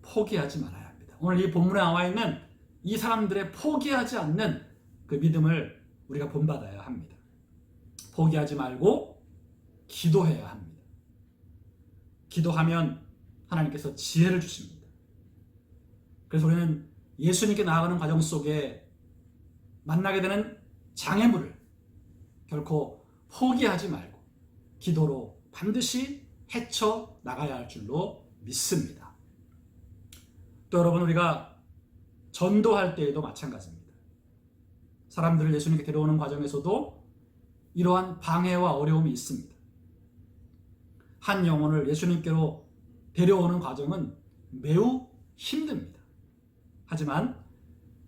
B: 포기하지 말아야 합니다. 오늘 이 본문에 나와 있는 이 사람들의 포기하지 않는 그 믿음을 우리가 본받아야 합니다. 포기하지 말고 기도해야 합니다. 기도하면 하나님께서 지혜를 주십니다. 그래서 우리는 예수님께 나아가는 과정 속에 만나게 되는 장애물을 결코 포기하지 말고 기도로 반드시 헤쳐 나가야 할 줄로 믿습니다. 또 여러분, 우리가 전도할 때에도 마찬가지입니다. 사람들을 예수님께 데려오는 과정에서도 이러한 방해와 어려움이 있습니다. 한 영혼을 예수님께로 데려오는 과정은 매우 힘듭니다. 하지만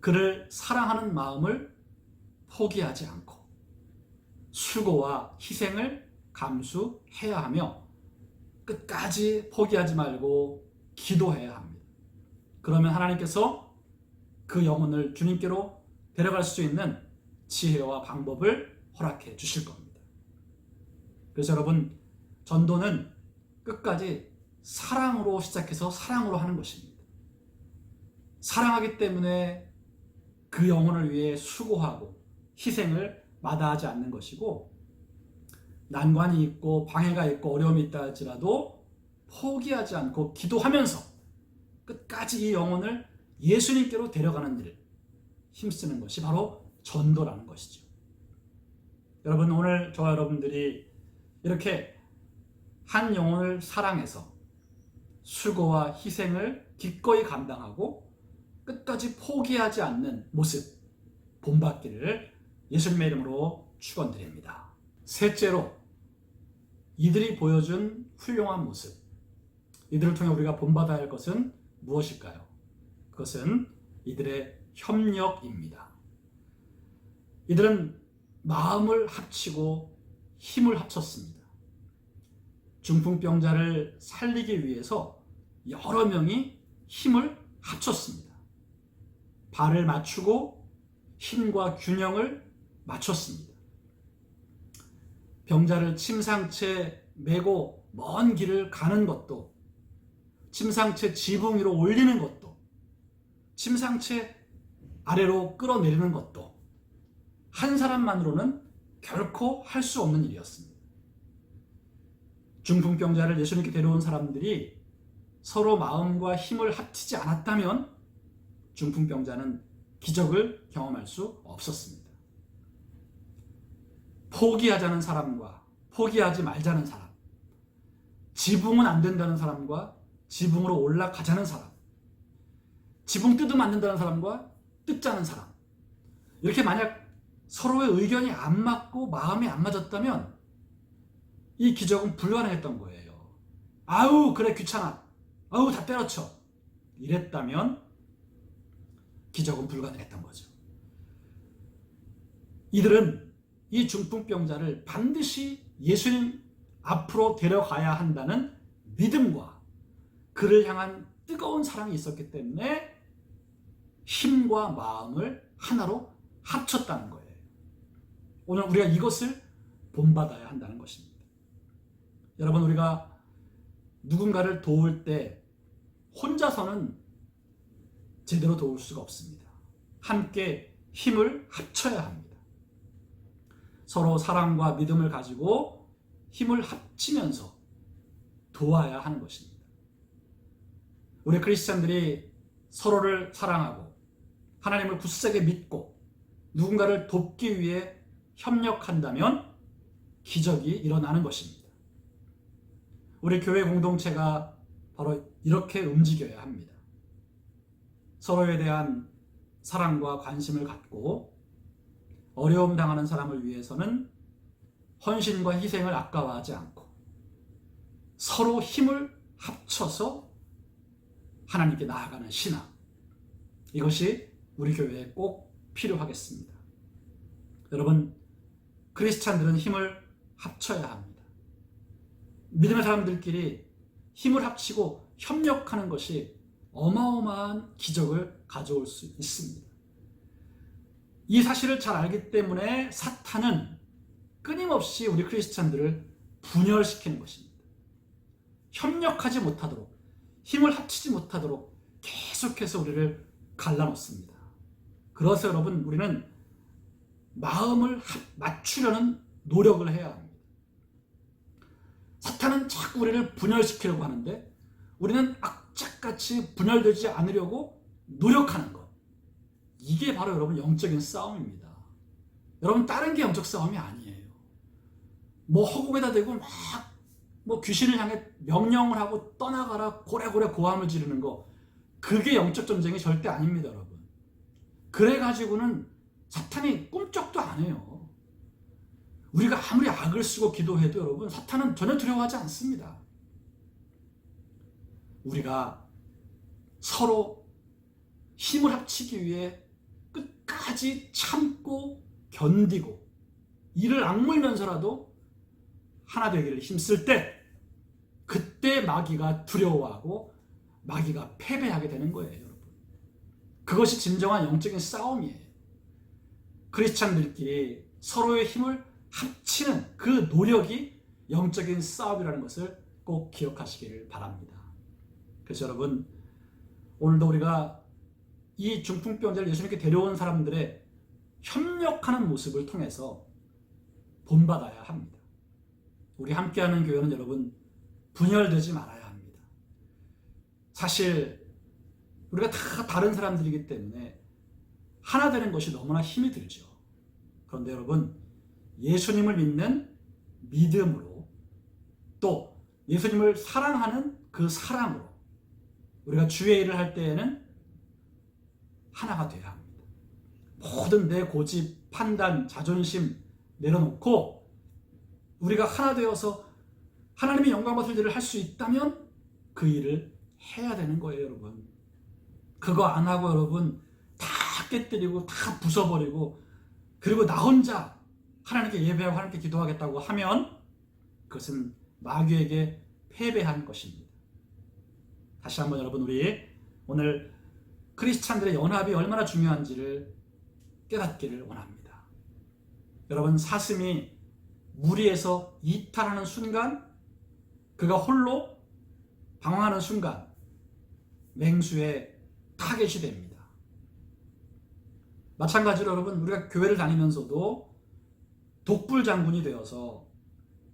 B: 그를 사랑하는 마음을 포기하지 않고 수고와 희생을 감수해야 하며 끝까지 포기하지 말고 기도해야 합니다. 그러면 하나님께서 그 영혼을 주님께로 데려갈 수 있는 지혜와 방법을 허락해 주실 겁니다. 그래서 여러분, 전도는 끝까지 사랑으로 시작해서 사랑으로 하는 것입니다. 사랑하기 때문에 그 영혼을 위해 수고하고 희생을 마다하지 않는 것이고, 난관이 있고 방해가 있고 어려움이 있다 할지라도 포기하지 않고 기도하면서 끝까지 이 영혼을 예수님께로 데려가는 일을 힘쓰는 것이 바로 전도라는 것이죠. 여러분, 오늘 저와 여러분들이 이렇게 한 영혼을 사랑해서 수고와 희생을 기꺼이 감당하고 끝까지 포기하지 않는 모습 본받기를 예수님의 이름으로 축원드립니다. 셋째로, 이들이 보여준 훌륭한 모습, 이들을 통해 우리가 본받아야 할 것은 무엇일까요? 그것은 이들의 협력입니다. 이들은 마음을 합치고 힘을 합쳤습니다. 중풍병자를 살리기 위해서 여러 명이 힘을 합쳤습니다. 발을 맞추고 힘과 균형을 맞췄습니다. 병자를 침상채 메고 먼 길을 가는 것도, 침상채 지붕 위로 올리는 것도, 침상채 아래로 끌어내리는 것도 한 사람만으로는 결코 할 수 없는 일이었습니다. 중풍병자를 예수님께 데려온 사람들이 서로 마음과 힘을 합치지 않았다면 중풍병자는 기적을 경험할 수 없었습니다. 포기하자는 사람과 포기하지 말자는 사람, 지붕은 안 된다는 사람과 지붕으로 올라가자는 사람, 지붕 뜯으면 안 된다는 사람과 뜯자는 사람, 이렇게 만약 서로의 의견이 안 맞고 마음이 안 맞았다면 이 기적은 불가능했던 거예요. 아우 그래 귀찮아, 아우 다 때려쳐, 이랬다면 기적은 불가능했던 거죠. 이들은 이 중풍병자를 반드시 예수님 앞으로 데려가야 한다는 믿음과 그를 향한 뜨거운 사랑이 있었기 때문에 힘과 마음을 하나로 합쳤다는 거예요. 오늘 우리가 이것을 본받아야 한다는 것입니다. 여러분, 우리가 누군가를 도울 때 혼자서는 제대로 도울 수가 없습니다. 함께 힘을 합쳐야 합니다. 서로 사랑과 믿음을 가지고 힘을 합치면서 도와야 하는 것입니다. 우리 크리스찬들이 서로를 사랑하고 하나님을 굳세게 믿고 누군가를 돕기 위해 협력한다면 기적이 일어나는 것입니다. 우리 교회 공동체가 바로 이렇게 움직여야 합니다. 서로에 대한 사랑과 관심을 갖고 어려움 당하는 사람을 위해서는 헌신과 희생을 아까워하지 않고 서로 힘을 합쳐서 하나님께 나아가는 신앙, 이것이 우리 교회에 꼭 필요하겠습니다. 여러분, 크리스찬들은 힘을 합쳐야 합니다. 믿음의 사람들끼리 힘을 합치고 협력하는 것이 어마어마한 기적을 가져올 수 있습니다. 이 사실을 잘 알기 때문에 사탄은 끊임없이 우리 크리스찬들을 분열시키는 것입니다. 협력하지 못하도록, 힘을 합치지 못하도록 계속해서 우리를 갈라놓습니다. 그래서 여러분, 우리는 마음을 맞추려는 노력을 해야 합니다. 사탄은 자꾸 우리를 분열시키려고 하는데 우리는 악착같이 분열되지 않으려고 노력하는 것, 이게 바로 여러분 영적인 싸움입니다. 여러분, 다른 게 영적 싸움이 아니에요. 뭐 허공에다 대고 막 뭐 귀신을 향해 명령을 하고 떠나가라 고래고래 고함을 지르는 거, 그게 영적 전쟁이 절대 아닙니다. 여러분, 그래가지고는 사탄이 꿈쩍도 안 해요. 우리가 아무리 악을 쓰고 기도해도 여러분, 사탄은 전혀 두려워하지 않습니다. 우리가 서로 힘을 합치기 위해 끝까지 참고 견디고 이를 악물면서라도 하나 되기를 힘쓸 때, 그때 마귀가 두려워하고 마귀가 패배하게 되는 거예요. 여러분, 그것이 진정한 영적인 싸움이에요. 크리스찬들끼리 서로의 힘을 합치는 그 노력이 영적인 싸움이라는 것을 꼭 꼭 기억하시기를 바랍니다. 그래서 여러분, 오늘도 우리가 이 중풍병자를 예수님께 데려온 사람들의 협력하는 모습을 통해서 본받아야 합니다. 우리 함께하는 교회는 여러분 분열되지 말아야 합니다. 사실 우리가 다 다른 사람들이기 때문에 하나 되는 것이 너무나 힘이 들죠. 그런데 여러분, 예수님을 믿는 믿음으로, 또 예수님을 사랑하는 그 사랑으로 우리가 주의 일을 할 때에는 하나가 돼야 합니다. 모든 내 고집, 판단, 자존심 내려놓고 우리가 하나 되어서 하나님의 영광 받을 일을 할 수 있다면 그 일을 해야 되는 거예요, 여러분. 그거 안 하고 여러분 다 깨뜨리고 다 부숴버리고 그리고 나 혼자 하나님께 예배하고 하나님께 기도하겠다고 하면 그것은 마귀에게 패배한 것입니다. 다시 한번 여러분, 우리 오늘 크리스찬들의 연합이 얼마나 중요한지를 깨닫기를 원합니다. 여러분, 사슴이 무리에서 이탈하는 순간, 그가 홀로 방황하는 순간 맹수의 타겟이 됩니다. 마찬가지로 여러분, 우리가 교회를 다니면서도 독불 장군이 되어서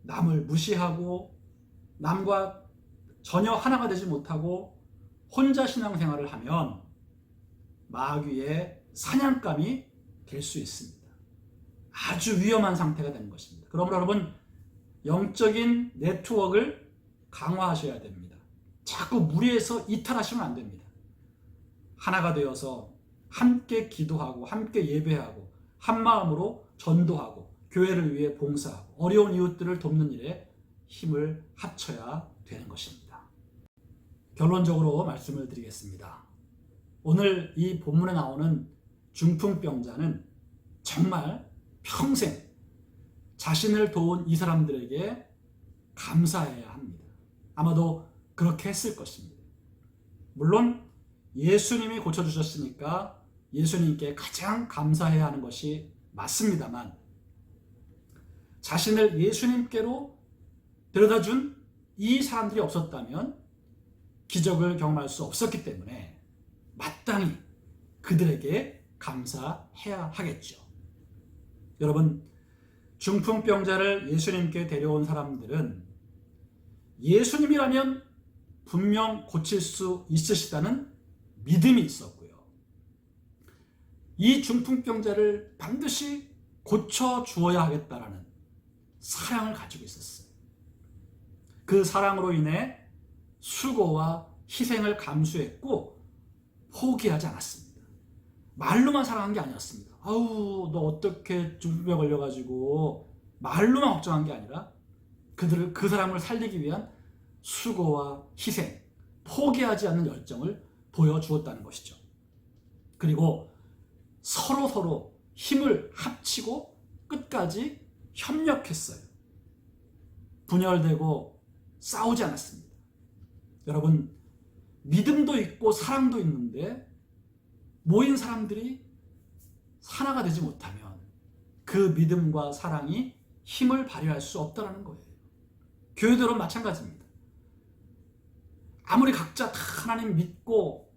B: 남을 무시하고 남과 전혀 하나가 되지 못하고 혼자 신앙생활을 하면 마귀의 사냥감이 될 수 있습니다. 아주 위험한 상태가 되는 것입니다. 그러므로 여러분, 영적인 네트워크를 강화하셔야 됩니다. 자꾸 무리해서 이탈하시면 안 됩니다. 하나가 되어서 함께 기도하고 함께 예배하고 한마음으로 전도하고 교회를 위해 봉사하고 어려운 이웃들을 돕는 일에 힘을 합쳐야 되는 것입니다. 결론적으로 말씀을 드리겠습니다. 오늘 이 본문에 나오는 중풍병자는 정말 평생 자신을 도운 이 사람들에게 감사해야 합니다. 아마도 그렇게 했을 것입니다. 물론 예수님이 고쳐주셨으니까 예수님께 가장 감사해야 하는 것이 맞습니다만, 자신을 예수님께로 데려다준 이 사람들이 없었다면 기적을 경험할 수 없었기 때문에 마땅히 그들에게 감사해야 하겠죠. 여러분, 중풍병자를 예수님께 데려온 사람들은 예수님이라면 분명 고칠 수 있으시다는 믿음이 있었고요. 이 중풍병자를 반드시 고쳐주어야 하겠다라는 사랑을 가지고 있었어요. 그 사랑으로 인해 수고와 희생을 감수했고 포기하지 않았습니다. 말로만 사랑한 게 아니었습니다. 아우, 너 어떻게 중풍에 걸려가지고 말로만 걱정한 게 아니라 그 사람을 살리기 위한 수고와 희생, 포기하지 않는 열정을 보여주었다는 것이죠. 그리고 서로 힘을 합치고 끝까지 협력했어요. 분열되고 싸우지 않았습니다. 여러분, 믿음도 있고 사랑도 있는데 모인 사람들이 하나가 되지 못하면 그 믿음과 사랑이 힘을 발휘할 수 없다는 거예요. 교회들은 마찬가지입니다. 아무리 각자 다 하나님 믿고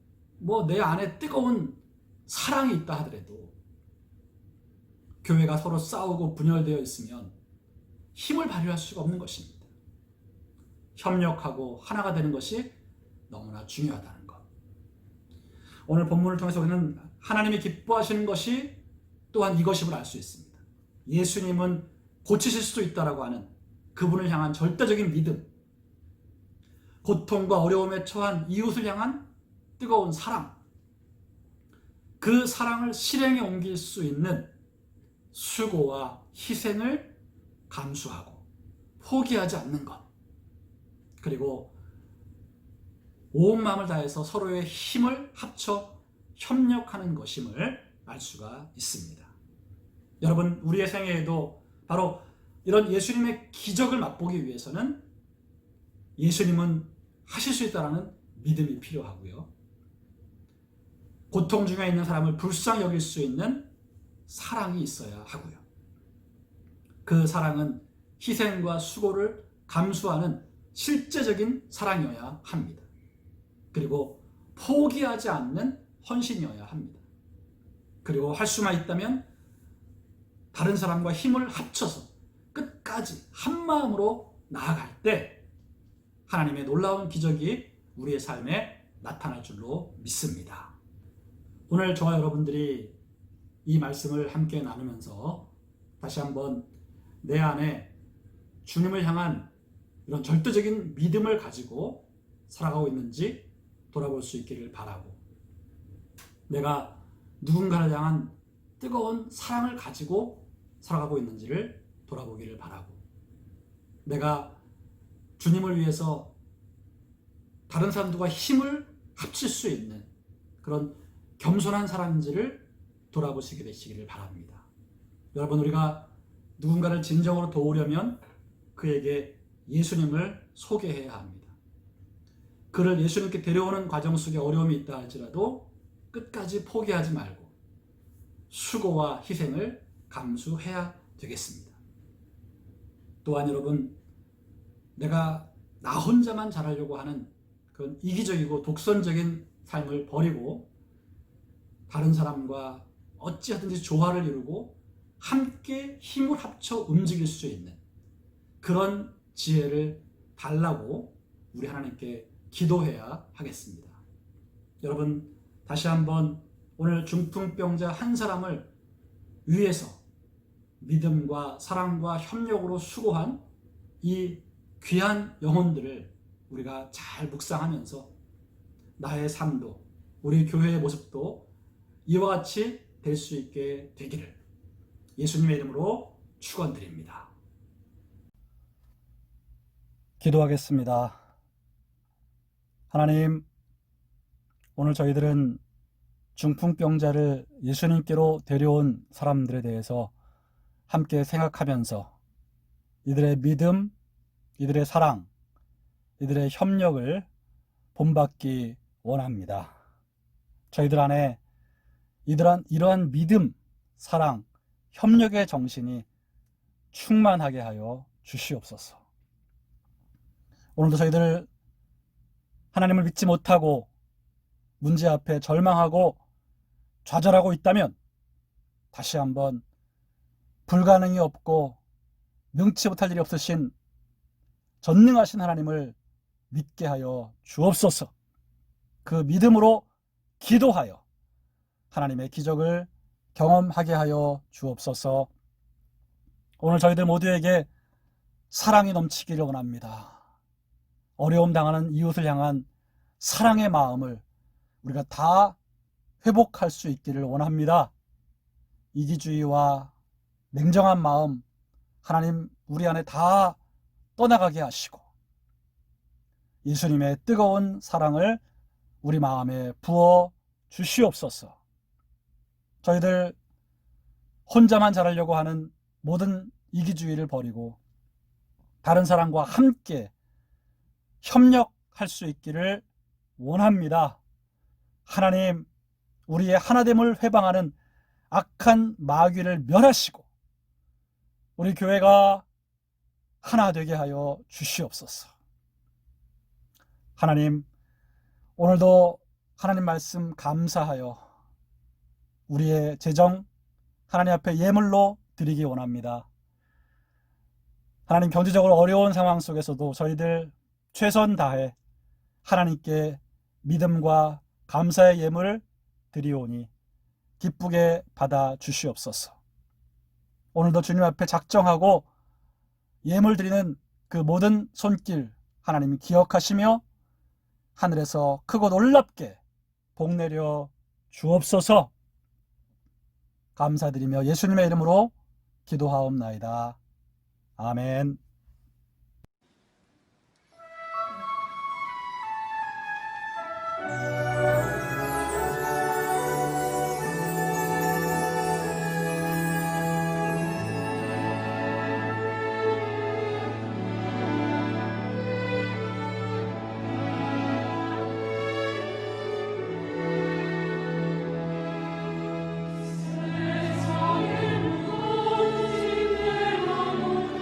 B: 내 안에 뜨거운 사랑이 있다 하더라도 교회가 서로 싸우고 분열되어 있으면 힘을 발휘할 수가 없는 것입니다. 협력하고 하나가 되는 것이 너무나 중요하다는 것. 오늘 본문을 통해서 우리는 하나님이 기뻐하시는 것이 또한 이것임을 알 수 있습니다. 예수님은 고치실 수 있다라고 하는 그분을 향한 절대적인 믿음, 고통과 어려움에 처한 이웃을 향한 뜨거운 사랑, 그 사랑을 실행에 옮길 수 있는 수고와 희생을 감수하고 포기하지 않는 것, 그리고 온 마음을 다해서 서로의 힘을 합쳐 협력하는 것임을 알 수가 있습니다. 여러분, 우리의 생애에도 바로 이런 예수님의 기적을 맛보기 위해서는 예수님은 하실 수 있다는 믿음이 필요하고요. 고통 중에 있는 사람을 불쌍히 여길 수 있는 사랑이 있어야 하고요. 그 사랑은 희생과 수고를 감수하는 실제적인 사랑이어야 합니다. 그리고 포기하지 않는 헌신이어야 합니다. 그리고 할 수만 있다면 다른 사람과 힘을 합쳐서 끝까지 한 마음으로 나아갈 때 하나님의 놀라운 기적이 우리의 삶에 나타날 줄로 믿습니다. 오늘 저와 여러분들이 이 말씀을 함께 나누면서 다시 한번 내 안에 주님을 향한 이런 절대적인 믿음을 가지고 살아가고 있는지 돌아볼 수 있기를 바라고, 내가 누군가를 향한 뜨거운 사랑을 가지고 살아가고 있는지를 돌아보기를 바라고, 내가 주님을 위해서 다른 사람들과 힘을 합칠 수 있는 그런 겸손한 사람인지를 돌아보시게 되시기를 바랍니다. 여러분, 우리가 누군가를 진정으로 도우려면 그에게 예수님을 소개해야 합니다. 그를 예수님께 데려오는 과정 속에 어려움이 있다 할지라도 끝까지 포기하지 말고 수고와 희생을 감수해야 되겠습니다. 또한 여러분, 내가 나 혼자만 잘하려고 하는 그런 이기적이고 독선적인 삶을 버리고 다른 사람과 어찌하든지 조화를 이루고 함께 힘을 합쳐 움직일 수 있는 그런 지혜를 달라고 우리 하나님께 기도해야 하겠습니다. 여러분, 다시 한번 오늘 중풍병자 한 사람을 위해서 믿음과 사랑과 협력으로 수고한 이 귀한 영혼들을 우리가 잘 묵상하면서 나의 삶도 우리 교회의 모습도 이와 같이 될 수 있게 되기를 예수님의 이름으로 축원드립니다. 기도하겠습니다. 하나님, 오늘 저희들은 중풍병자를 예수님께로 데려온 사람들에 대해서 함께 생각하면서 이들의 믿음, 이들의 사랑, 이들의 협력을 본받기 원합니다. 저희들 안에 이러한 믿음, 사랑, 협력의 정신이 충만하게 하여 주시옵소서. 오늘도 저희들 하나님을 믿지 못하고 문제 앞에 절망하고 좌절하고 있다면 다시 한번 불가능이 없고 능치 못할 일이 없으신 전능하신 하나님을 믿게 하여 주옵소서. 그 믿음으로 기도하여 하나님의 기적을 경험하게 하여 주옵소서. 오늘 저희들 모두에게 사랑이 넘치기를 원합니다. 어려움 당하는 이웃을 향한 사랑의 마음을 우리가 다 회복할 수 있기를 원합니다. 이기주의와 냉정한 마음 하나님 우리 안에 다 떠나가게 하시고 예수님의 뜨거운 사랑을 우리 마음에 부어 주시옵소서. 저희들 혼자만 잘하려고 하는 모든 이기주의를 버리고 다른 사람과 함께 협력할 수 있기를 원합니다. 하나님, 우리의 하나됨을 회방하는 악한 마귀를 멸하시고 우리 교회가 하나 되게 하여 주시옵소서. 하나님, 오늘도 하나님 말씀 감사하여 우리의 재정 하나님 앞에 예물로 드리기 원합니다. 하나님, 경제적으로 어려운 상황 속에서도 저희들 최선 다해 하나님께 믿음과 감사의 예물을 드리오니 기쁘게 받아 주시옵소서. 오늘도 주님 앞에 작정하고 예물 드리는 그 모든 손길 하나님이 기억하시며 하늘에서 크고 놀랍게 복 내려 주옵소서. 감사드리며 예수님의 이름으로 기도하옵나이다. 아멘.
C: 세상의 무엇이 내려놓고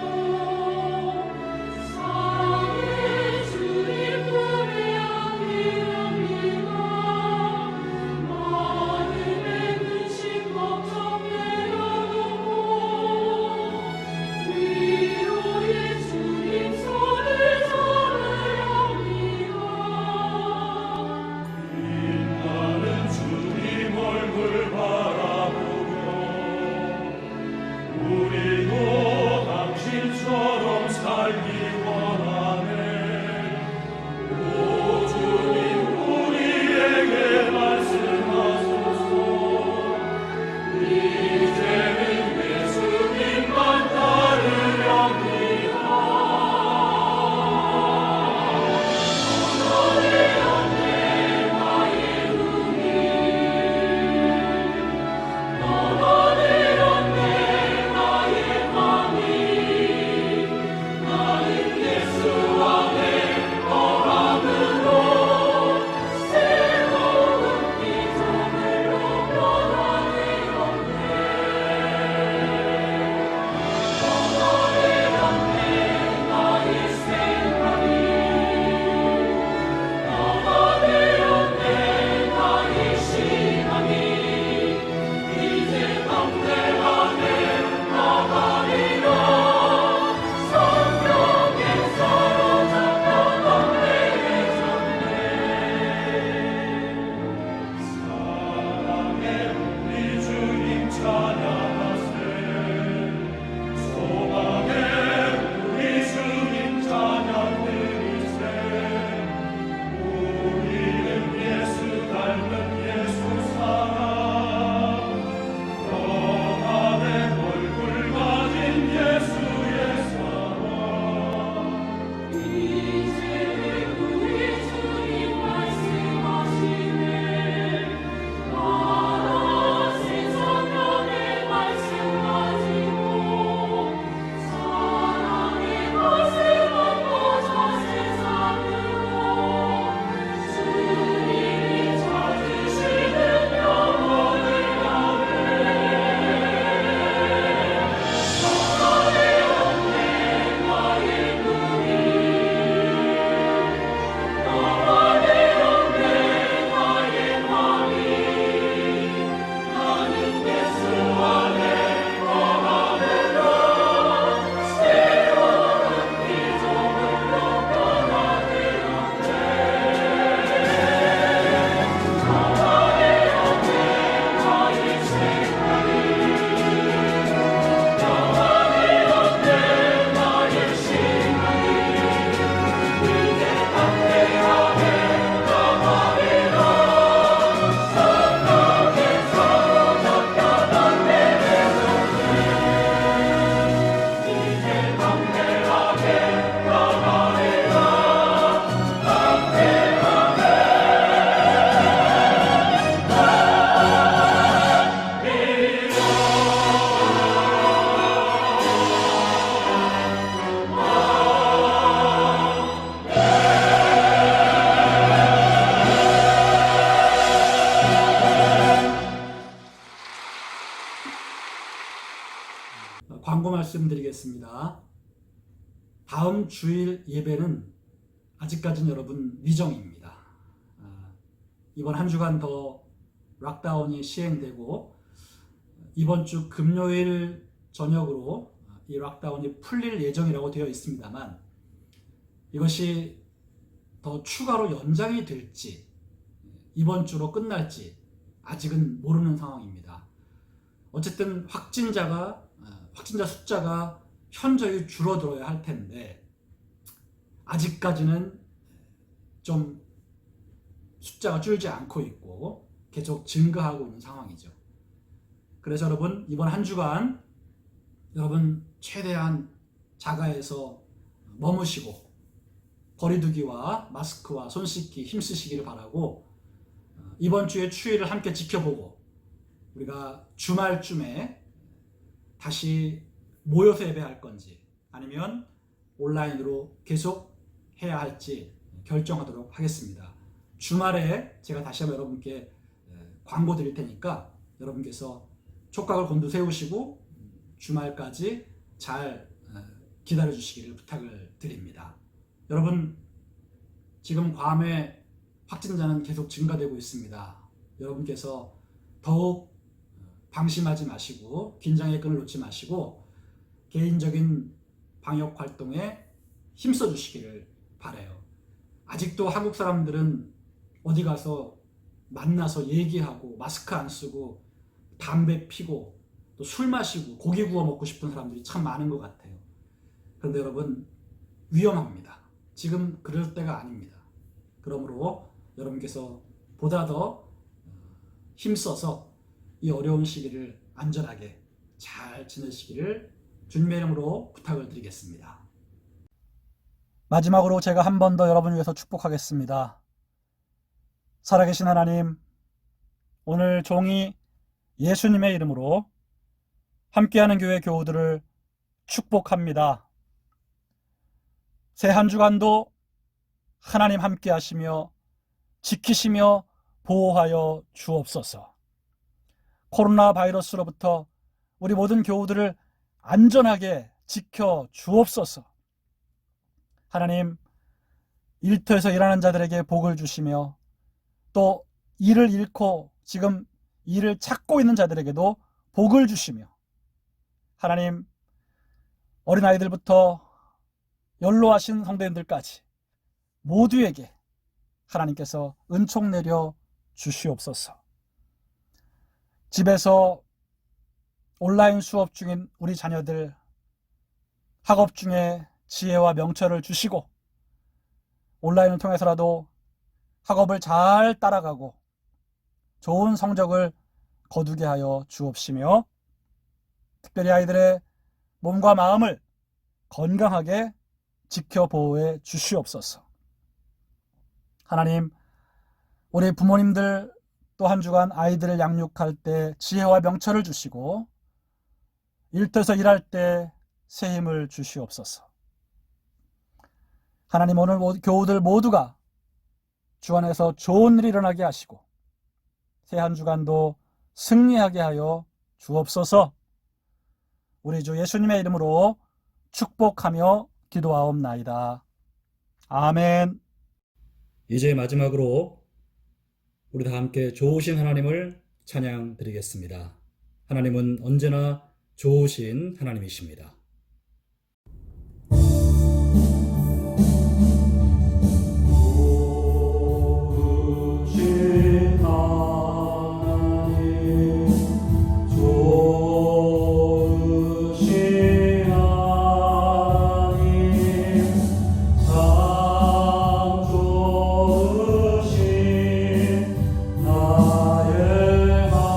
B: 광고 말씀드리겠습니다. 다음 주일 예배는 아직까지는 여러분 미정입니다. 이번 한 주간 더 락다운이 시행되고 이번 주 금요일 저녁으로 이 락다운이 풀릴 예정이라고 되어 있습니다만 이것이 더 추가로 연장이 될지 이번 주로 끝날지 아직은 모르는 상황입니다. 어쨌든 확진자 숫자가 현저히 줄어들어야 할 텐데 아직까지는 좀 숫자가 줄지 않고 있고 계속 증가하고 있는 상황이죠. 그래서 여러분 이번 한 주간 여러분 최대한 자가에서 머무시고 거리두기와 마스크와 손 씻기 힘쓰시기를 바라고 이번 주의 추위를 함께 지켜보고 우리가 주말쯤에 다시 모여서 예배할 건지 아니면 온라인으로 계속 해야 할지 결정하도록 하겠습니다. 주말에 제가 다시 한번 여러분께 광고 드릴 테니까 여러분께서 촉각을 곤두세우시고 주말까지 잘 기다려 주시기를 부탁을 드립니다. 여러분 지금 괌의 확진자는 계속 증가되고 있습니다. 여러분께서 더욱 방심하지 마시고 긴장의 끈을 놓지 마시고 개인적인 방역 활동에 힘써 주시기를 바라요. 아직도 한국 사람들은 어디 가서 만나서 얘기하고 마스크 안 쓰고 담배 피고 또 술 마시고 고기 구워 먹고 싶은 사람들이 참 많은 것 같아요. 그런데 여러분 위험합니다. 지금 그럴 때가 아닙니다. 그러므로 여러분께서 보다 더 힘써서 이 어려운 시기를 안전하게 잘 지내시기를 주님의 이름으로 부탁을 드리겠습니다. 마지막으로 제가 한 번 더 여러분을 위해서 축복하겠습니다. 살아계신 하나님, 오늘 종이 예수님의 이름으로 함께하는 교회 교우들을 축복합니다. 새 한 주간도 하나님 함께 하시며 지키시며 보호하여 주옵소서. 코로나 바이러스로부터 우리 모든 교우들을 안전하게 지켜 주옵소서. 하나님, 일터에서 일하는 자들에게 복을 주시며 또 일을 잃고 지금 일을 찾고 있는 자들에게도 복을 주시며 하나님, 어린아이들부터 연로하신 성도님들까지 모두에게 하나님께서 은총 내려 주시옵소서. 집에서 온라인 수업 중인 우리 자녀들 학업 중에 지혜와 명철을 주시고 온라인을 통해서라도 학업을 잘 따라가고 좋은 성적을 거두게 하여 주옵시며 특별히 아이들의 몸과 마음을 건강하게 지켜 보호해 주시옵소서. 하나님, 우리 부모님들 또 한 주간 아이들을 양육할 때 지혜와 명철을 주시고 일터에서 일할 때 새 힘을 주시옵소서. 하나님, 오늘 교우들 모두가 주 안에서 좋은 일이 일어나게 하시고 새 한 주간도 승리하게 하여 주옵소서. 우리 주 예수님의 이름으로 축복하며 기도하옵나이다. 아멘. 이제 마지막으로 우리 다 함께 좋으신 하나님을 찬양드리겠습니다. 하나님은 언제나 좋으신 하나님이십니다.
E: 나의 하나님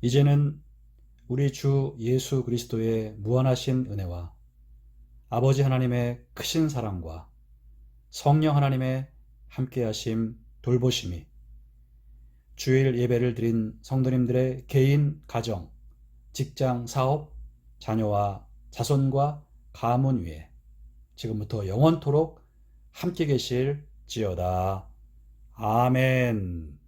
B: 이제는 우리 주 예수 그리스도의 무한하신 은혜와 아버지 하나님의 크신 사랑과 성령 하나님의 함께하심 돌보심이 주일 예배를 드린 성도님들의 개인, 가정, 직장, 사업, 자녀와 자손과 가문 위에 지금부터 영원토록 함께 계실지어다. 아멘.